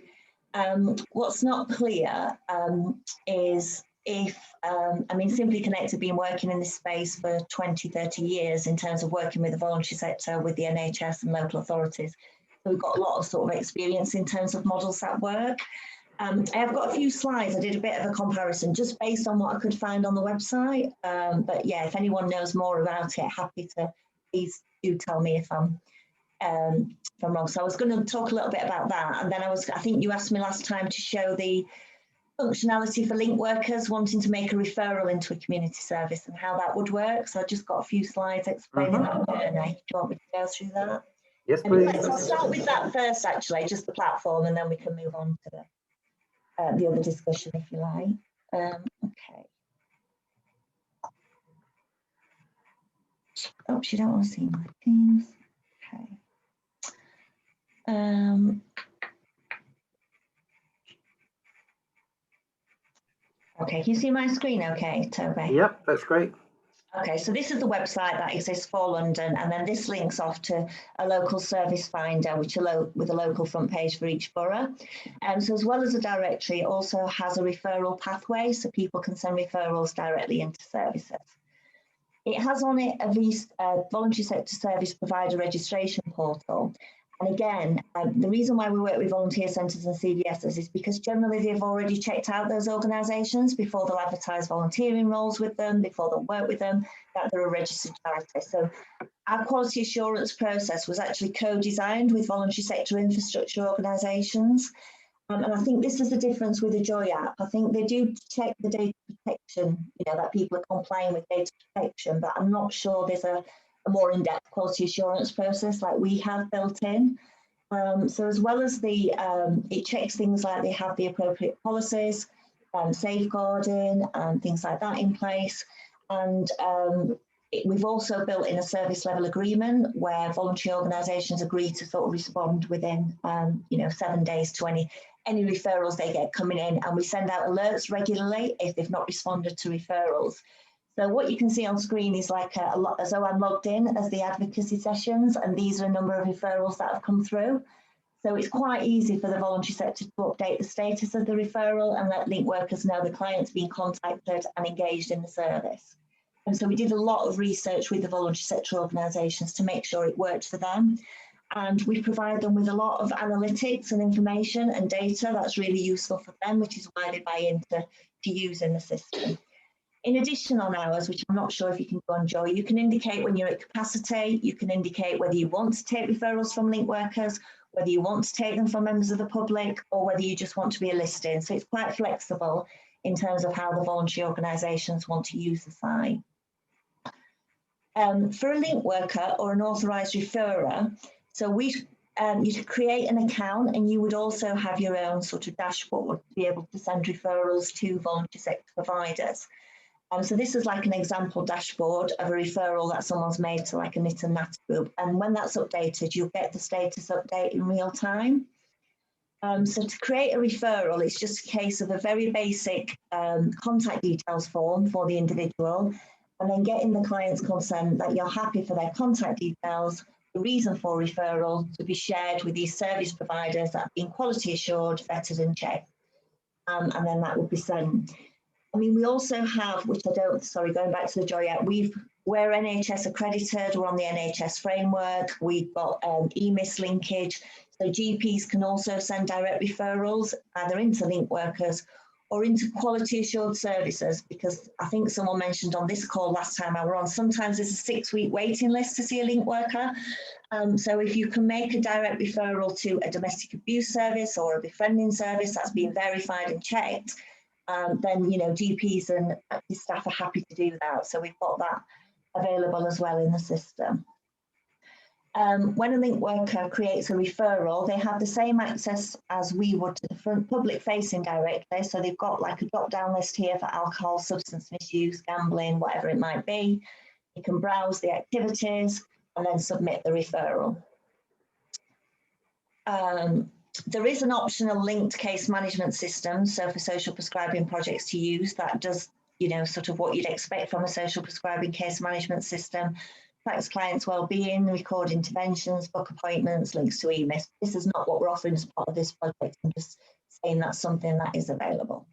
What's not clear is if, I mean, Simply Connect have been working in this space for 20, 30 years in terms of working with the voluntary sector, with the NHS and local authorities. So we've got a lot of sort of experience in terms of models that work. I have got a few slides. I did a bit of a comparison just based on what I could find on the website. But yeah, if anyone knows more about it, happy to, please do tell me if I'm wrong. So I was going to talk a little bit about that, and then I think you asked me last time to show the functionality for link workers wanting to make a referral into a community service and how that would work. So I just got a few slides explaining that journey. Do you want me to go through that? Yes, please. I'll start with that first, actually, just the platform, and then we can move on to the other discussion if you like. Okay. Oh, you don't want to see my Teams. Okay. Okay, can you see my screen okay, Toby? Yep, that's great. Okay, so this is the website that exists for London, and then this links off to a local service finder, which with a local front page for each borough. So as well as a directory, it also has a referral pathway, so people can send referrals directly into services. It has on it a voluntary sector service provider registration portal. And again, the reason why we work with volunteer centres and CVSs is because generally they've already checked out those organisations before they'll advertise volunteering roles with them, before they'll work with them, that they're a registered charity. So our quality assurance process was actually co-designed with voluntary sector infrastructure organisations. And I think this is the difference with the Joy app. I think they do check the data protection, that people are complying with data protection, but I'm not sure there's a more in-depth quality assurance process like we have built in. So as well as it checks things like they have the appropriate policies, safeguarding and things like that in place. And we've also built in a service level agreement where voluntary organisations agree to sort of respond within 7 days to any referrals they get coming in, and we send out alerts regularly if they've not responded to referrals. So what you can see on screen is like as though I'm logged in as the advocacy sessions, and these are a number of referrals that have come through. So it's quite easy for the voluntary sector to update the status of the referral and let link workers know the client's been contacted and engaged in the service. And so we did a lot of research with the voluntary sector organisations to make sure it worked for them. And we provide them with a lot of analytics and information and data that's really useful for them, which is why they buy into using the system. In addition, on ours, which I'm not sure if you can go on Joy, you can indicate when you're at capacity, you can indicate whether you want to take referrals from link workers, whether you want to take them from members of the public, or whether you just want to be a listing. So it's quite flexible in terms of how the voluntary organisations want to use the site. For a link worker or an authorised referrer, so you create an account, and you would also have your own sort of dashboard to be able to send referrals to voluntary sector providers. So this is like an example dashboard of a referral that someone's made to like a knit and natter group. And when that's updated, you'll get the status update in real time. So to create a referral, it's just a case of a very basic contact details form for the individual, and then getting the client's consent that you're happy for their contact details, the reason for referral to be shared with these service providers that have been quality assured, vetted and checked. And then that would be sent. I mean, we also have, which going back to the Joy app, we're NHS accredited, we're on the NHS framework, we've got EMIS linkage, so GPs can also send direct referrals either into link workers or into quality assured services, because I think someone mentioned on this call last time I were on, sometimes there's a 6-week waiting list to see a link worker. So if you can make a direct referral to a domestic abuse service or a befriending service that's been verified and checked, then GPs and staff are happy to do that. So we've got that available as well in the system. When a link worker creates a referral, they have the same access as we would to the front public facing directory. So they've got like a drop-down list here for alcohol, substance misuse, gambling, whatever it might be. You can browse the activities and then submit the referral. There is an optional linked case management system, so for social prescribing projects to use, that does, sort of what you'd expect from a social prescribing case management system, tracks clients' well-being, record interventions, book appointments, links to EMIS. This is not what we're offering as part of this project. I'm just saying that's something that is available.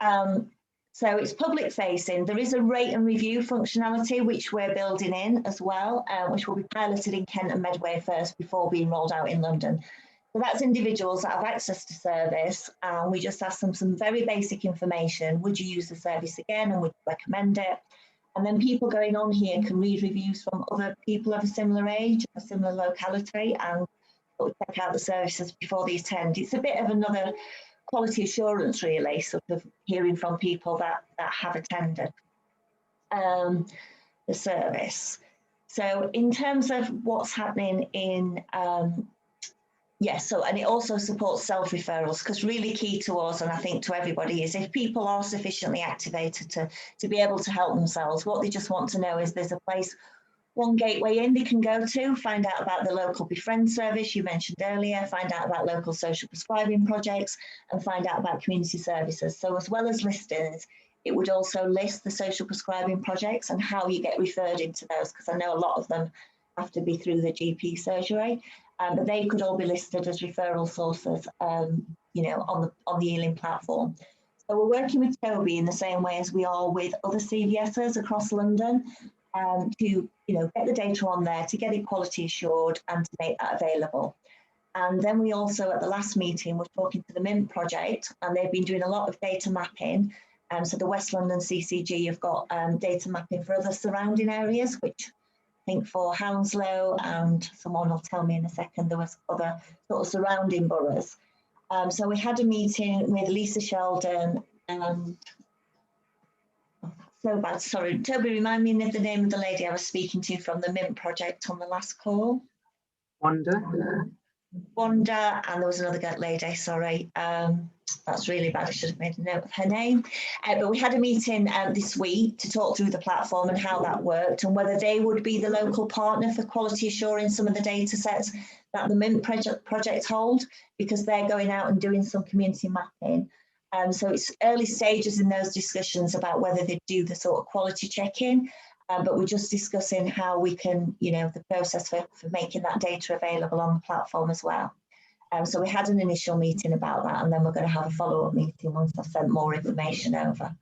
So it's public facing. There is a rate and review functionality, which we're building in as well, which will be piloted in Kent and Medway first before being rolled out in London. So that's individuals that have access to service, and we just ask them some very basic information. Would you use the service again, and would you recommend it? And then people going on here can read reviews from other people of a similar age, a similar locality, and sort of check out the services before they attend. It's a bit of another quality assurance, really, sort of hearing from people that have attended the service. So in terms of what's happening in and it also supports self-referrals, because really key to us, and I think to everybody, is if people are sufficiently activated to be able to help themselves, what they just want to know is there's a place, one gateway in they can go to, find out about the local befriend service you mentioned earlier, find out about local social prescribing projects, and find out about community services. So as well as listings, it would also list the social prescribing projects and how you get referred into those, because I know a lot of them have to be through the GP surgery, but they could all be listed as referral sources, you know, on the Ealing platform. So we're working with Toby in the same way as we are with other CVSs across London, to, you know, get the data on there, to get it quality assured and to make that available. And then we also, at the last meeting, were talking to the MINT project, and they've been doing a lot of data mapping. So the West London CCG have got data mapping for other surrounding areas, which I think for Hounslow, and someone will tell me in a second, there was other sort of surrounding boroughs. So we had a meeting with Lisa Sheldon and, so bad, sorry, Toby, remind me of the name of the lady I was speaking to from the MINT project on the last call. Wanda, and there was another lady, sorry. That's really bad, I should have made a note of her name. But we had a meeting this week to talk through the platform and how that worked, and whether they would be the local partner for quality assuring some of the data sets that the MINT project hold, because they're going out and doing some community mapping. So it's early stages in those discussions about whether they do the sort of quality check-in, but we're just discussing how we can, you know, the process for making that data available on the platform as well. So we had an initial meeting about that, and then we're going to have a follow-up meeting once I've sent more information over.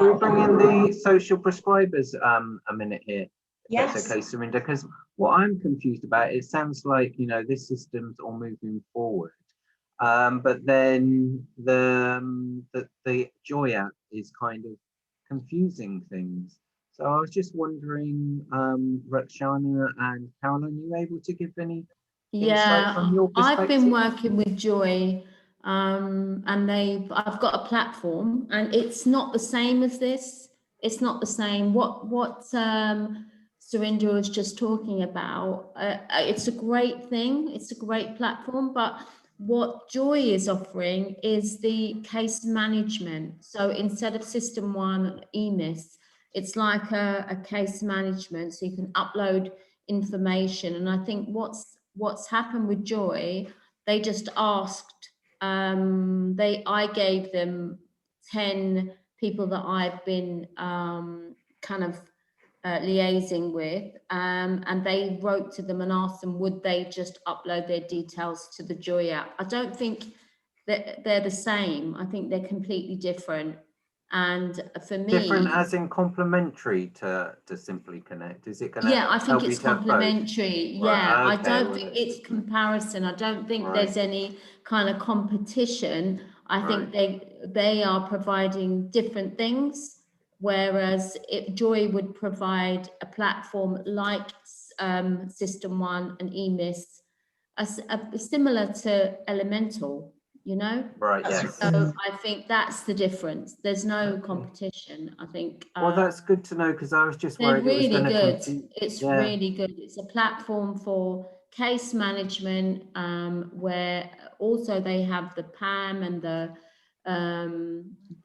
We'll bring in the social prescribers a minute here. Yes. That's okay, Surinder, because what I'm confused about, it sounds like, you know, this system's all moving forward. But then the Joy app is kind of confusing things. So I was just wondering, Rakshana and Caroline, are you able to give any insight from your perspective? I've been working with Joy, and I've got a platform, and it's not the same as this. It's not the same. What Surinder was just talking about, it's a great thing. It's a great platform, but what Joy is offering is the case management. So instead of System 1 EMIS, it's like a case management, so you can upload information. And I think what's happened with Joy, they just asked, I gave them 10 people that I've been kind of liaising with, and they wrote to them and asked them would they just upload their details to the Joy app. I don't think that they're the same. I think they're completely different. And for me, different as in complementary to Simply Connect. Is it going to? Yeah, I think it's complementary. Yeah, right, okay. I don't think it's comparison. I don't think there's any kind of competition. I think they are providing different things. Whereas Joy would provide a platform like System 1 and EMIS, similar to Elemental, you know? Right, yes. So I think that's the difference. There's no competition, I think. Well, that's good to know, because I was just worried they're really it was good. confuse. It's really good. It's a platform for case management, where also they have the PAM and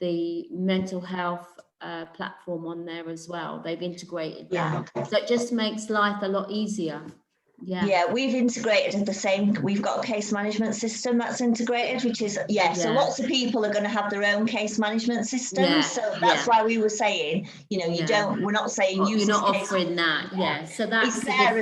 the mental health platform on there as well. They've integrated that. So it just makes life a lot easier. Yeah, we've integrated the same. We've got a case management system that's integrated, which is so lots of people are going to have their own case management systems. So that's why we were saying, you know, we're not saying use you're this not case offering that. So that's it's there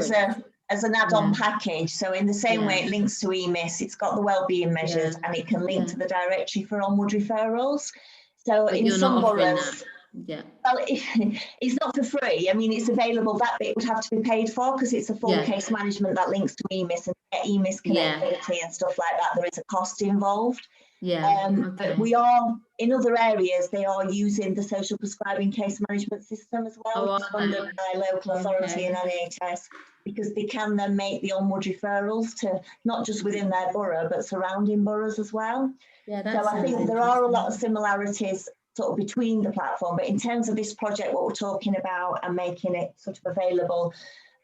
as an add-on package. So in the same way it links to EMIS, it's got the wellbeing measures and it can link to the directory for onward referrals. So but in you're some not offering boroughs, that. well, it's not for free. I mean, it's available. That bit would have to be paid for because it's a full case management that links to EMIS and EMIS connectivity and stuff like that. There is a cost involved. But we are, in other areas, they are using the social prescribing case management system as well, funded by local authority and NHS, because they can then make the onward referrals to not just within their borough, but surrounding boroughs as well. So I think there are a lot of similarities sort of between the platform, but in terms of this project, what we're talking about and making it sort of available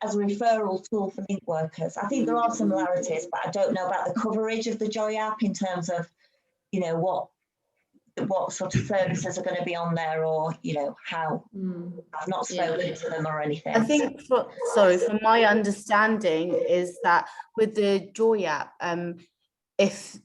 as a referral tool for link workers, I think there are similarities, but I don't know about the coverage of the Joy app in terms of, you know, what sort of services are going to be on there, or, you know, how. I've not spoken to them or anything. I think, from my understanding is that with the Joy app, if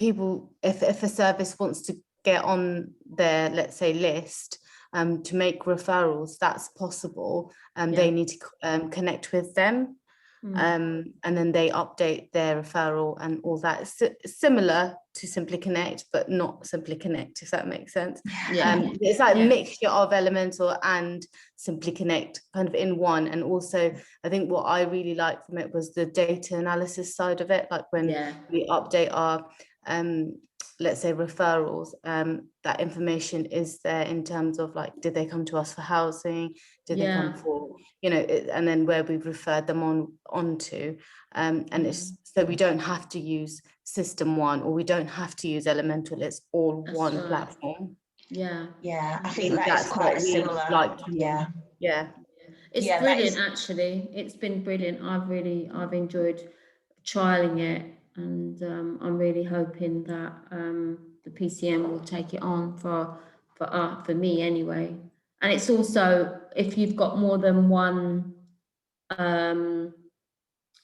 a service wants to get on their, let's say, list to make referrals, that's possible. They need to connect with them. And then they update their referral and all that. It's similar to Simply Connect, but not Simply Connect, if that makes sense. It's like a mixture of Elemental and Simply Connect kind of in one. And also, I think what I really liked from it was the data analysis side of it. Like when we update our, let's say, referrals, that information is there in terms of like, did they come to us for housing? Did they come for, you know, and then where we've referred them onto. And it's so we don't have to use System One, or we don't have to use Elemental. It's all one platform. Yeah, I think that's quite similar. It's brilliant, actually. It's been brilliant. I've enjoyed trialing it, and I'm really hoping that the PCM will take it on for me anyway. And it's also, if you've got more than one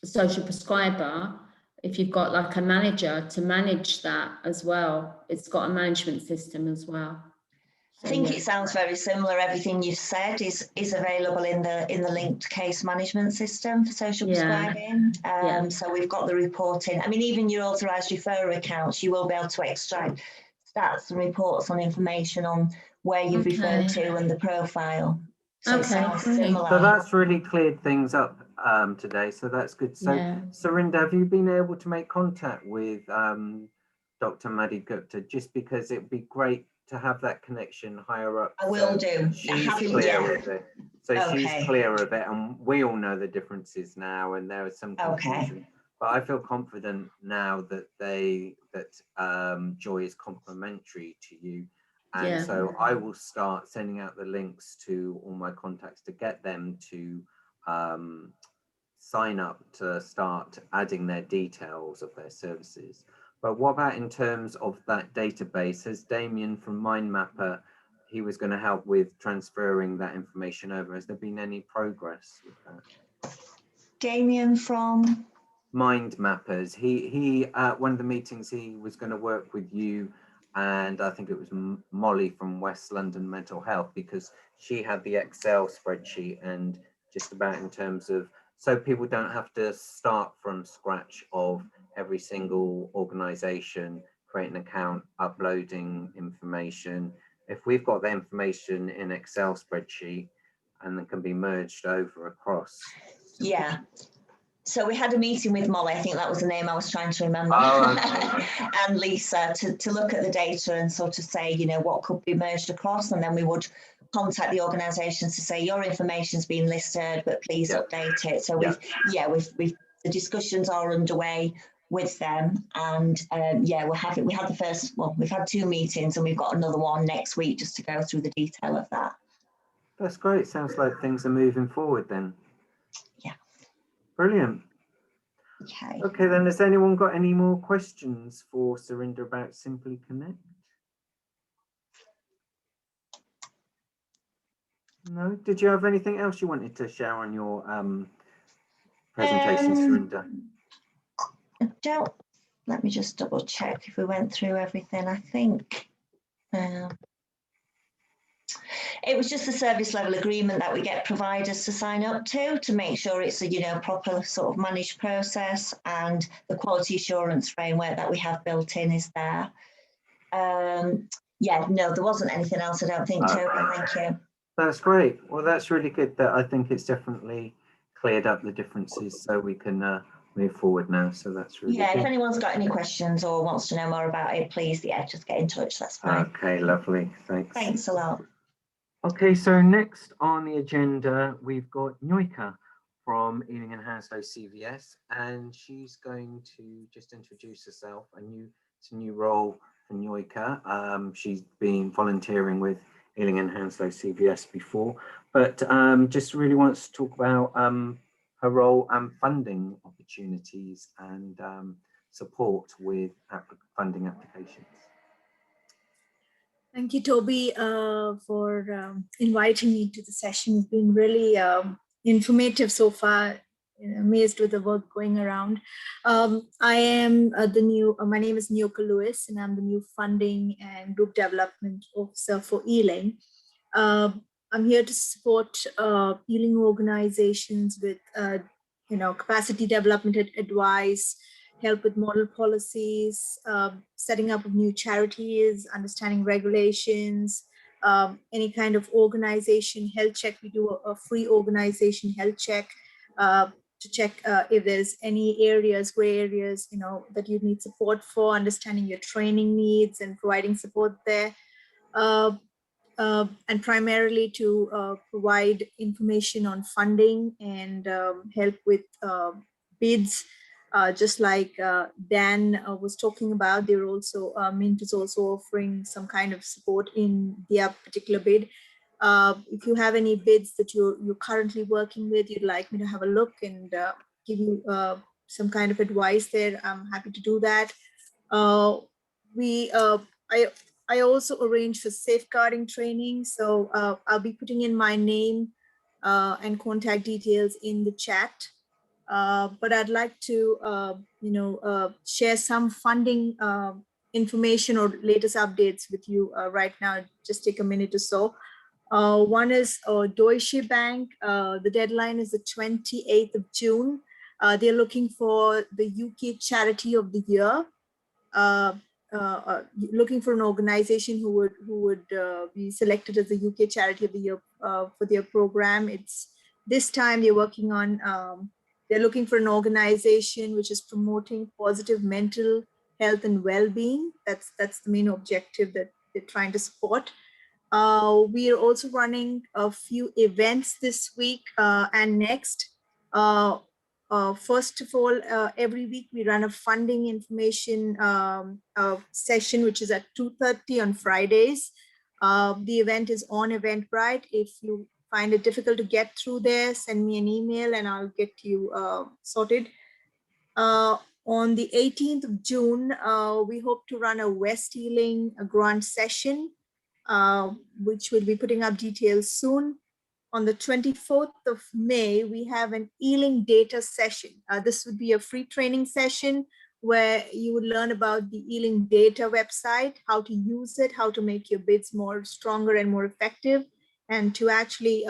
social prescriber, if you've got like a manager to manage that as well, it's got a management system as well. I think it sounds very similar. Everything you've said is available in the linked case management system for social prescribing. So we've got the reporting. I mean, even your authorised referrer accounts, you will be able to extract stats and reports on information on where you've referred to and the profile. So it sounds similar. So that's really cleared things up today. So that's good. So Surinder, have you been able to make contact with Dr. Madhi Gupta? Just because it'd be great to have that connection higher up. I will do. She's clear of it. So she's clear of it, and we all know the differences now, and there is some confusion. But I feel confident now that Joy is complementary to you. And so I will start sending out the links to all my contacts to get them to sign up to start adding their details of their services. But what about in terms of that database? Has Damien from MindMapper, he was going to help with transferring that information over. Has there been any progress with that? Damien from? MindMappers. He at one of the meetings, he was going to work with you, and I think it was Molly from West London Mental Health, because she had the Excel spreadsheet, and just about in terms of, so people don't have to start from scratch of every single organisation, create an account, uploading information. If we've got the information in Excel spreadsheet and then can be merged over across. Yeah. So we had a meeting with Molly, I think that was the name I was trying to remember, and Lisa to look at the data and sort of say, you know, what could be merged across, and then we would contact the organisations to say your information's been listed, but please update it. So we've the discussions are underway with them, and we had the first, well, we've had 2 meetings, and we've got another one next week just to go through the detail of that. That's great. Sounds like things are moving forward then. Yeah. Brilliant. Okay. Okay, then has anyone got any more questions for Surinder about Simply Connect? No? Did you have anything else you wanted to share on your presentation, Surinder? Let me just double check if we went through everything. I think it was just a service level agreement that we get providers to sign up to make sure it's a, you know, proper sort of managed process, and the quality assurance framework that we have built in is there. Yeah, no, there wasn't anything else, I don't think, Toby. Thank you. That's great. Well, that's really good. That I think it's definitely cleared up the differences, so we can move forward now. So that's really good. If anyone's got any questions or wants to know more about it, please, just get in touch. That's fine. Okay, lovely. Thanks. Thanks a lot. Okay, so next on the agenda, we've got Nyoika from Ealing and Hounslow CVS, and she's going to just introduce herself. It's a new role for Nyoika. She's been volunteering with Ealing and Hounslow CVS before, but just really wants to talk about her role and funding opportunities and support with funding applications. Thank you, Toby, for inviting me to the session. It's been really informative so far. amazed with the work going around. I am my name is Nyoka Lewis, and I'm the new funding and group development officer for Ealing. I'm here to support Ealing organizations with, capacity development advice, help with model policies, setting up of new charities, understanding regulations, any kind of organization health check. We do a free organization health check to check if there's any areas, gray areas, that you need support for, understanding your training needs and providing support there. And primarily to provide information on funding and help with bids, just like Dan was talking about. They're also, Mint is also offering some kind of support in their particular bid. If you have any bids that you're currently working with, you'd like me to have a look and give you some kind of advice there, I'm happy to do that. I also arrange for safeguarding training. So I'll be putting in my name and contact details in the chat. But I'd like to, share some funding information or latest updates with you right now. Just take a minute or so. One is Deutsche Bank. The deadline is the 28th of June. They're looking for the UK Charity of the Year. Looking for an organization who would be selected as the UK Charity of the Year for their program. It's this time they're working on, they're looking for an organization which is promoting positive mental health and well-being. That's the main objective that they're trying to support. We are also running a few events this week and next. First of all, every week we run a funding information session, which is at 2:30 on Fridays. The event is on Eventbrite. If you find it difficult to get through there, send me an email and I'll get you sorted. On the 18th of June, we hope to run a West Ealing grant session, which we'll be putting up details soon. On the 24th of May, we have an Ealing data session. This would be a free training session where you would learn about the Ealing data website, how to use it, how to make your bids more stronger and more effective, and to actually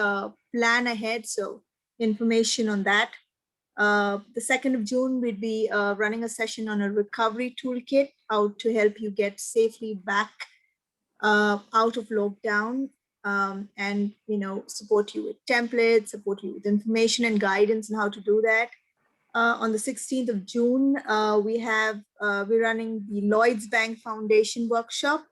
plan ahead. So information on that. The 2nd of June, we'd be running a session on a recovery toolkit, how to help you get safely back out of lockdown, and support you with templates, support you with information and guidance on how to do that. On the 16th of June, we're running the Lloyds Bank Foundation workshop,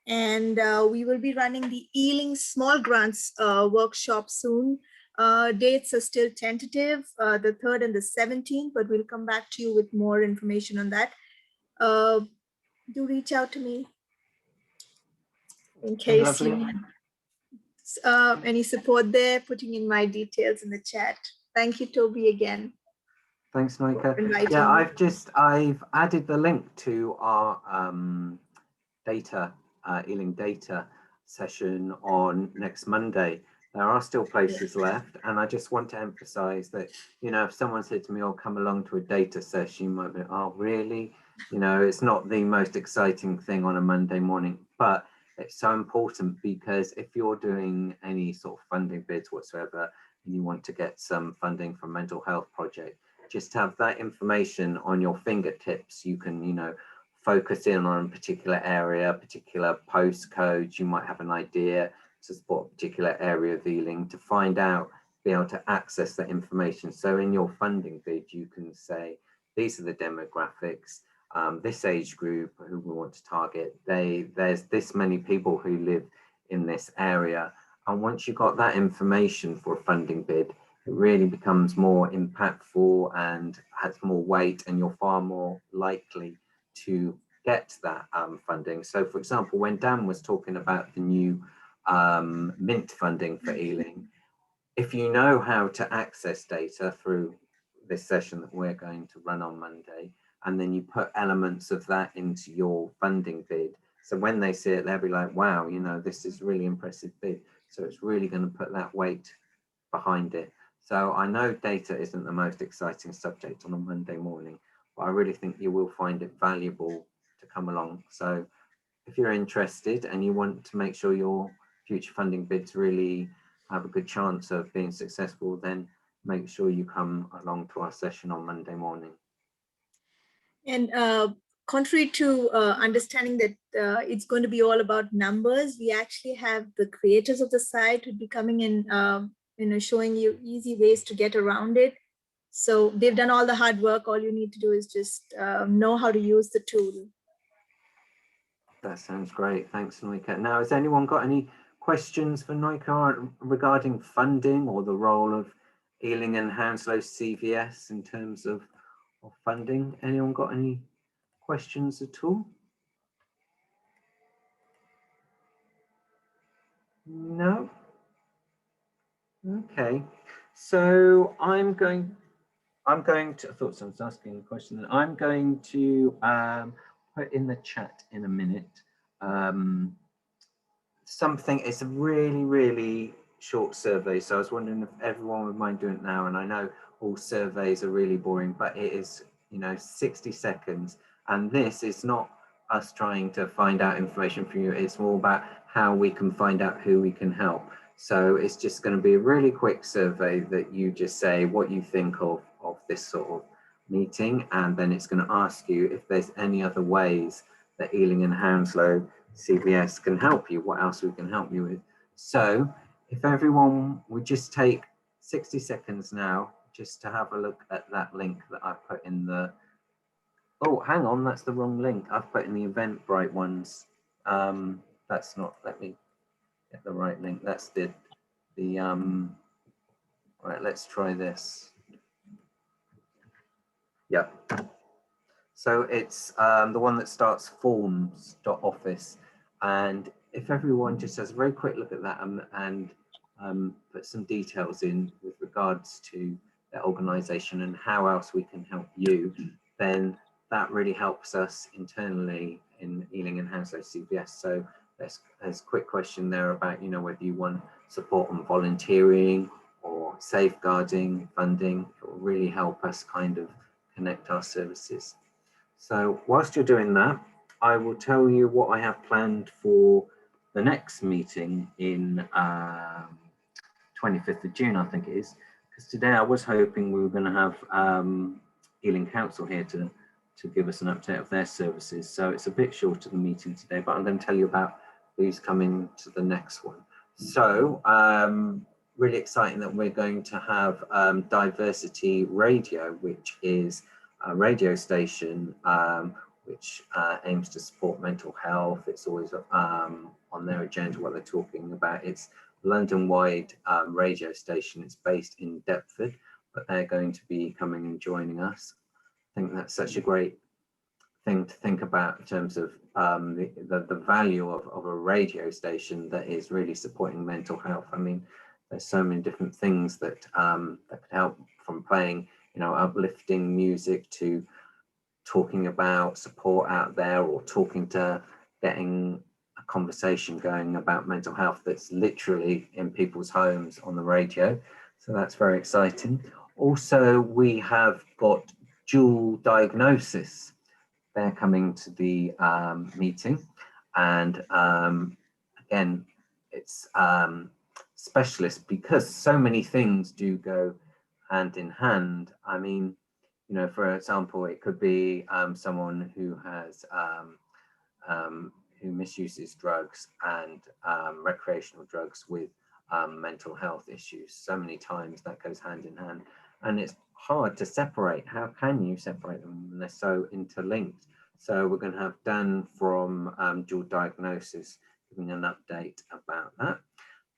and we will be running the Ealing Small Grants workshop soon. Dates are still tentative, the 3rd and the 17th, but we'll come back to you with more information on that. Do reach out to me in case you need any support there, putting in my details in the chat. Thank you, Toby, again. Thanks, Nika. Yeah, I've added the link to our Ealing data session on next Monday. There are still places left, and I just want to emphasize that, if someone said to me, "Oh, come along to a data session," you might be, "Oh, really?" It's not the most exciting thing on a Monday morning, but it's so important, because if you're doing any sort of funding bids whatsoever, and you want to get some funding for a mental health project, just have that information on your fingertips. You can, focus in on a particular area, particular postcodes. You might have an idea to support a particular area of Ealing, to find out, be able to access that information. So in your funding bid, you can say, these are the demographics, this age group who we want to target. There's this many people who live in this area. And once you've got that information for a funding bid, it really becomes more impactful and has more weight, and you're far more likely to get that funding. So for example, when Dan was talking about the new Mint funding for Ealing, if you know how to access data through this session that we're going to run on Monday, and then you put elements of that into your funding bid, so when they see it, they'll be like, wow, this is really impressive bid. So it's really going to put that weight behind it. So I know data isn't the most exciting subject on a Monday morning, but I really think you will find it valuable to come along. So if you're interested and you want to make sure your future funding bids really have a good chance of being successful, then make sure you come along to our session on Monday morning. And contrary to understanding that it's going to be all about numbers, we actually have the creators of the site who'd be coming in, showing you easy ways to get around it. So they've done all the hard work. All you need to do is just know how to use the tool. That sounds great. Thanks, Noika. Now, has anyone got any questions for Noika regarding funding or the role of Ealing and Hounslow CVS in terms of funding? Anyone got any questions at all? No? Okay. So I'm going to, I thought someone was asking a question. I'm going to put in the chat in a minute something. It's a really short survey, so I was wondering if everyone would mind doing it now. And I know all surveys are really boring, but it is, 60 seconds, and this is not us trying to find out information from you. It's more about how we can find out who we can help. So it's just going to be a really quick survey that you just say what you think of this sort of meeting, and then it's going to ask you if there's any other ways that Ealing and Hounslow CVS can help you, what else we can help you with. So if everyone would just take 60 seconds now just to have a look at that link that I put in the, oh, hang on, that's the wrong link. I've put in the Eventbrite ones. That's not, let me get the right link. That's right, let's try this. Yep. So it's the one that starts forms.office. And if everyone just has a very quick look at that and put some details in with regards to their organization and how else we can help you, then that really helps us internally in Ealing and Hounslow CVS. So there's a quick question there about, whether you want support on volunteering or safeguarding funding. It will really help us kind of connect our services. So whilst you're doing that, I will tell you what I have planned for the next meeting in 25th of June, I think it is, because today I was hoping we were going to have Ealing Council here to give us an update of their services. So it's a bit shorter the meeting today, but I'm going to tell you about who's coming to the next one. So really exciting that we're going to have Diversity Radio, which is a radio station which aims to support mental health. It's always on their agenda what they're talking about. It's London-wide radio station. It's based in Deptford, but they're going to be coming and joining us. I think that's such a great thing to think about in terms of the value of a radio station that is really supporting mental health. I mean, there's so many different things that that could help, from playing, uplifting music to talking about support out there, or talking to getting a conversation going about mental health that's literally in people's homes on the radio. So that's very exciting. Also, we have got Dual Diagnosis. They're coming to the meeting, and again, it's specialist, because so many things do go hand in hand. I mean, for example, it could be someone who has who misuses drugs and recreational drugs with mental health issues. So many times that goes hand in hand, and it's hard to separate. How can you separate them when they're so interlinked? So we're going to have Dan from Dual Diagnosis giving an update about that.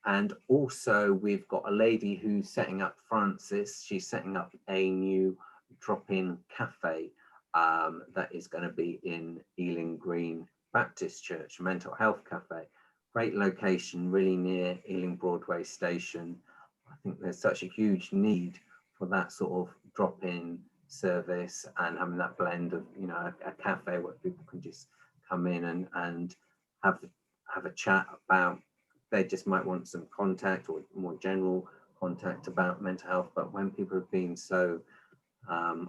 And also we've got a lady who's setting up, Frances. She's setting up a new drop-in cafe that is going to be in Ealing Green Baptist Church, mental health cafe. Great location, really near Ealing Broadway station. I think there's such a huge need for that sort of drop-in service, and having that blend of, a cafe where people can just come in and have a chat about, they just might want some contact or more general contact about mental health, but when people have been so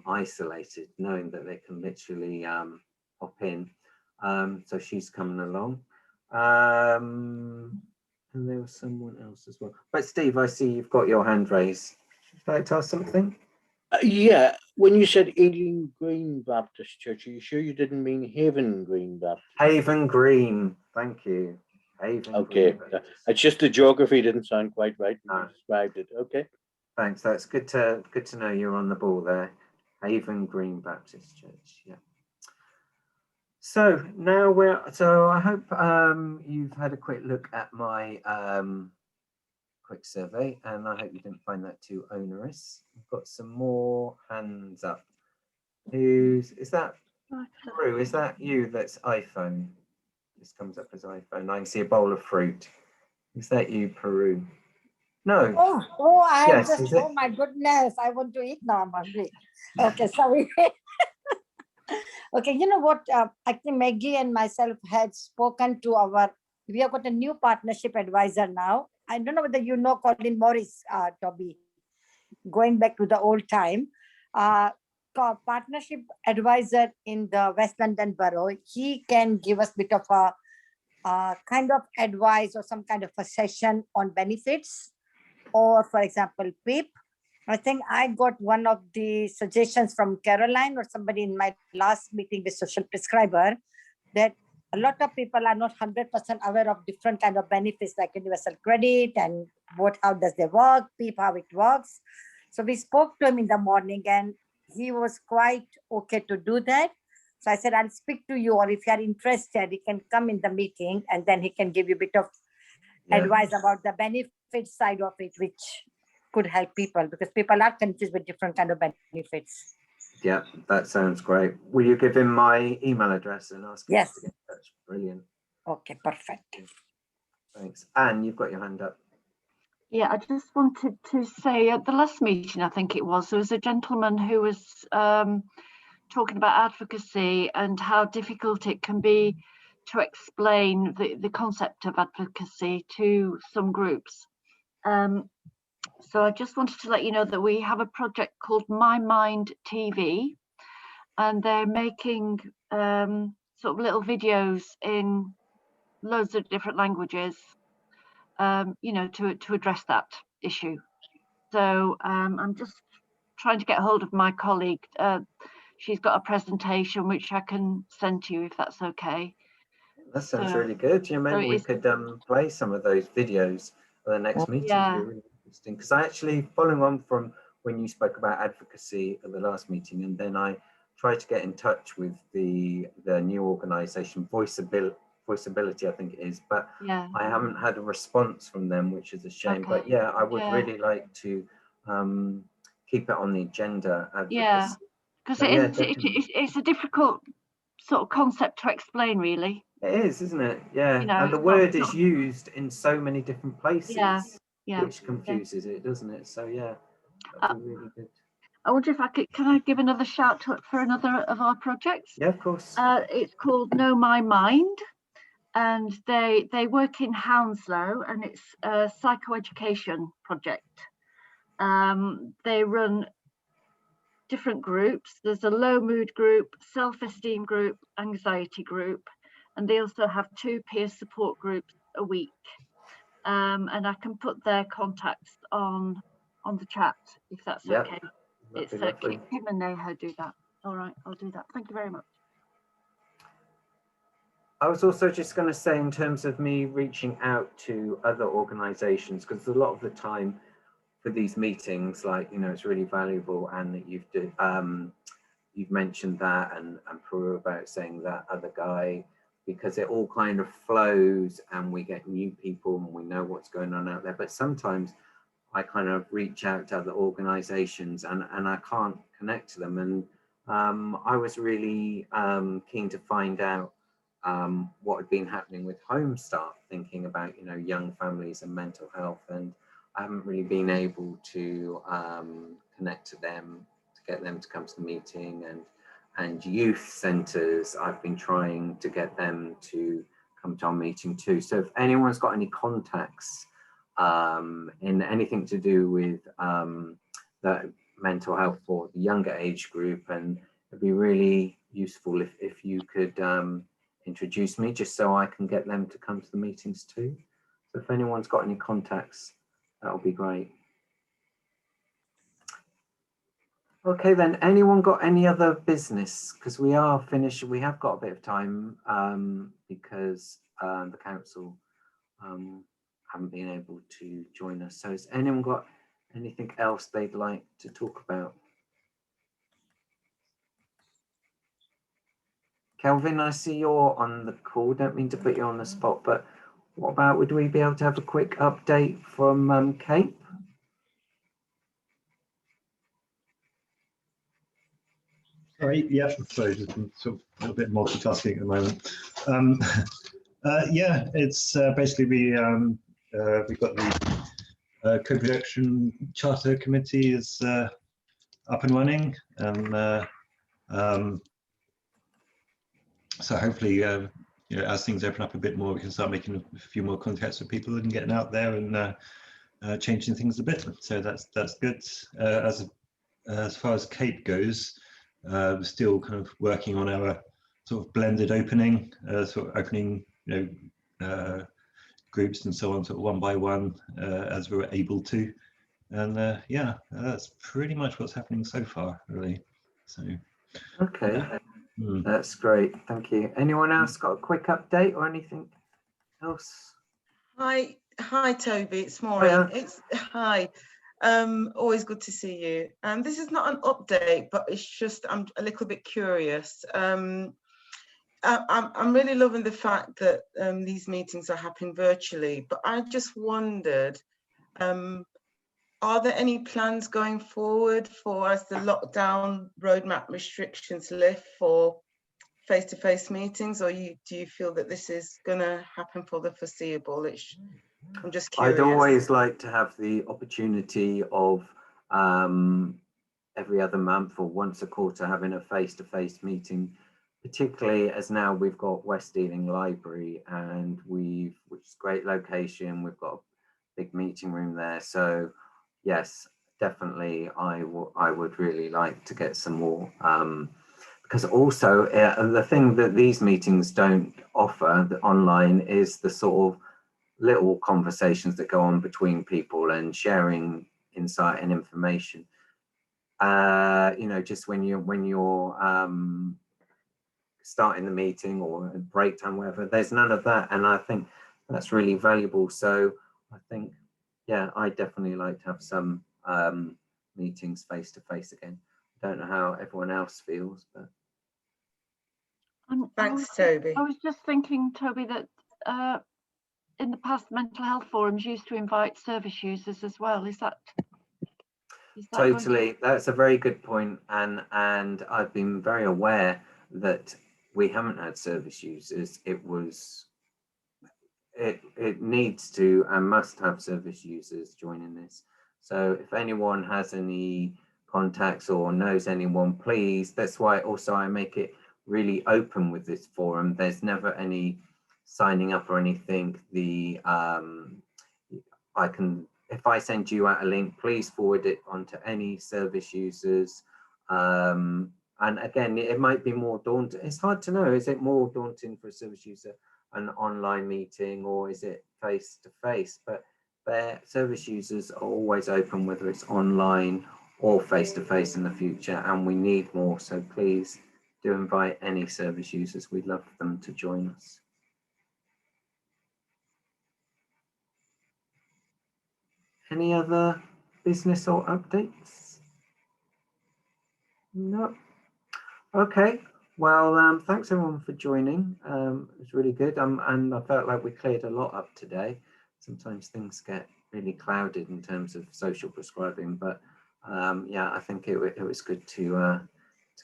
isolated, knowing that they can literally pop in. So she's coming along. And there was someone else as well. But Steve, I see you've got your hand raised. Would you like to ask something? Yeah, when you said Ealing Green Baptist Church, are you sure you didn't mean Haven Green Baptist? Haven Green, thank you. Haven Okay, Green it's just the geography didn't sound quite right when you described it. Okay. Thanks, that's good to know you're on the ball there. Haven Green Baptist Church, yeah. So now I hope you've had a quick look at my quick survey, and I hope you didn't find that too onerous. We've got some more hands up. Is that Peru? Is that you? That's iPhone. This comes up as iPhone. I can see a bowl of fruit. Is that you, Peru? No. Yes, is oh my goodness, I want to eat now, I'm hungry. Okay, sorry. Okay, you know what, I think Maggie and myself had spoken to we have got a new partnership advisor now. I don't know whether you know Colin Morris, Toby, going back to the old time. Partnership advisor in the West London Borough. He can give us a bit of a kind of advice or some kind of a session on benefits, or for example, PIP. I think I got one of the suggestions from Caroline or somebody in my last meeting with social prescriber, that a lot of people are not 100% aware of different kind of benefits like universal credit and how does they work, PIP, how it works. So we spoke to him in the morning and he was quite okay to do that. So I said, I'll speak to you, or if you are interested, he can come in the meeting and then he can give you a bit of advice about the benefit side of it, which could help people, because people are confused with different kind of benefits. Yeah, that sounds great. Will you give him my email address and ask him to get in touch? Brilliant. Okay, perfect. Thanks. Anne, you've got your hand up. Yeah, I just wanted to say at the last meeting, I think it was, there was a gentleman who was talking about advocacy and how difficult it can be to explain the concept of advocacy to some groups. So I just wanted to let you know that we have a project called My Mind TV, and they're making sort of little videos in loads of different languages, you know, to address that issue. So I'm just trying to get hold of my colleague. She's got a presentation which I can send to you if that's okay. That sounds really good. Yeah, maybe we could play some of those videos for the next meeting. Yeah. It'd be really interesting, because I actually, following on from when you spoke about advocacy at the last meeting, and then I tried to get in touch with the new organisation, Voiceability, I think it is, but yeah, I haven't had a response from them, which is a shame. Okay. But yeah, I would Yeah. really like to keep it on the agenda. Yeah, because it's a difficult sort of concept to explain, really. It is, isn't it? Yeah, You know, and the it's word not- is used in so many different places, yeah, which confuses it, doesn't it? So yeah, that'd be really good. I wonder if can I give another shout for another of our projects? Yeah, of course. It's called Know My Mind, and they work in Hounslow, and it's a psychoeducation project. They run different groups. There's a low mood group, self-esteem group, anxiety group, and they also have 2 peer support groups a week. And I can put their contacts on the chat if that's okay. It's Kim and Neha do that. All right, I'll do that. Thank you very much. I was also just going to say, in terms of me reaching out to other organisations, because a lot of the time for these meetings, like, you know, it's really valuable, and that you've mentioned that, and Peru about saying that other guy, because it all kind of flows and we get new people and we know what's going on out there. But sometimes I kind of reach out to other organizations and I can't connect to them. And I was really keen to find out what had been happening with Home Start, thinking about, you know, young families and mental health. And I haven't really been able to connect to them, to get them to come to the meeting. And youth centres, I've been trying to get them to come to our meeting too. So if anyone's got any contacts in anything to do with the mental health for the younger age group, and it'd be really useful if you could introduce me, just so I can get them to come to the meetings too. So if anyone's got any contacts, that would be great. Okay then, anyone got any other business? Because we are finished, we have got a bit of time because the council haven't been able to join us. So has anyone got anything else they'd like to talk about? Kelvin, I see you're on the call. Don't mean to put you on the spot, but what about, would we be able to have a quick update from Kate? Sorry, yeah, sorry, just been sort of a little bit multitasking at the moment. Yeah, it's basically we've got the co-production charter committee is up and running, and so hopefully, you know, as things open up a bit more, we can start making a few more contacts with people and getting out there and changing things a bit. So that's good. As far as Cape goes, we're still kind of working on our sort of blended opening, sort of opening, you know, groups and so on, sort of one by one, as we were able to. And yeah, that's pretty much what's happening so far, really. So okay, that's great. Thank you. Anyone else got a quick update or anything else? Hi, Toby. It's Maureen. Hi. Always good to see you. This is not an update, but it's just I'm a little bit curious. I'm really loving the fact that these meetings are happening virtually, but I just wondered, are there any plans going forward for, as the lockdown roadmap restrictions lift, for face-to-face meetings, or do you feel that this is going to happen for the foreseeable? I'm just curious. I'd always like to have the opportunity of every other month or once a quarter having a face-to-face meeting, particularly as now we've got West Ealing Library, and which is a great location. We've got a big meeting room there. So yes, definitely I would really like to get some more, because also the thing that these meetings don't offer online is the sort of little conversations that go on between people and sharing insight and information. You know, just when you're starting the meeting or break time, whatever, there's none of that, and I think that's really valuable. So I think, yeah, I definitely like to have some meetings face to face again. I don't know how everyone else feels, but thanks, Toby. I was just thinking, Toby, that in the past, mental health forums used to invite service users as well. Is that totally? That's a very good point, and I've been very aware that we haven't had service users. It needs to and must have service users joining this. So if anyone has any contacts or knows anyone, please. That's why also I make it really open with this forum. There's never any signing up or anything. I can, if I send you out a link, please forward it onto any service users. And again, it might be more daunting. It's hard to know. Is it more daunting for a service user, an online meeting, or is it face to face? But their service users are always open, whether it's online or face to face in the future, and we need more. So please do invite any service users. We'd love them to join us. Any other business or updates? No. Okay. Well, thanks everyone for joining. It was really good, and I felt like we cleared a lot up today. Sometimes things get really clouded in terms of social prescribing, but yeah, I think it was good to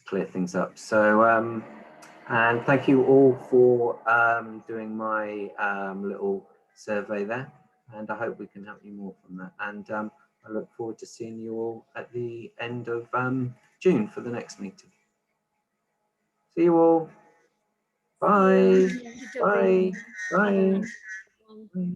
clear things up. So, and thank you all for doing my little survey there, and I hope we can help you more from that. And I look forward to seeing you all at the end of June for the next meeting. See you all. Bye. Bye. Bye. Bye.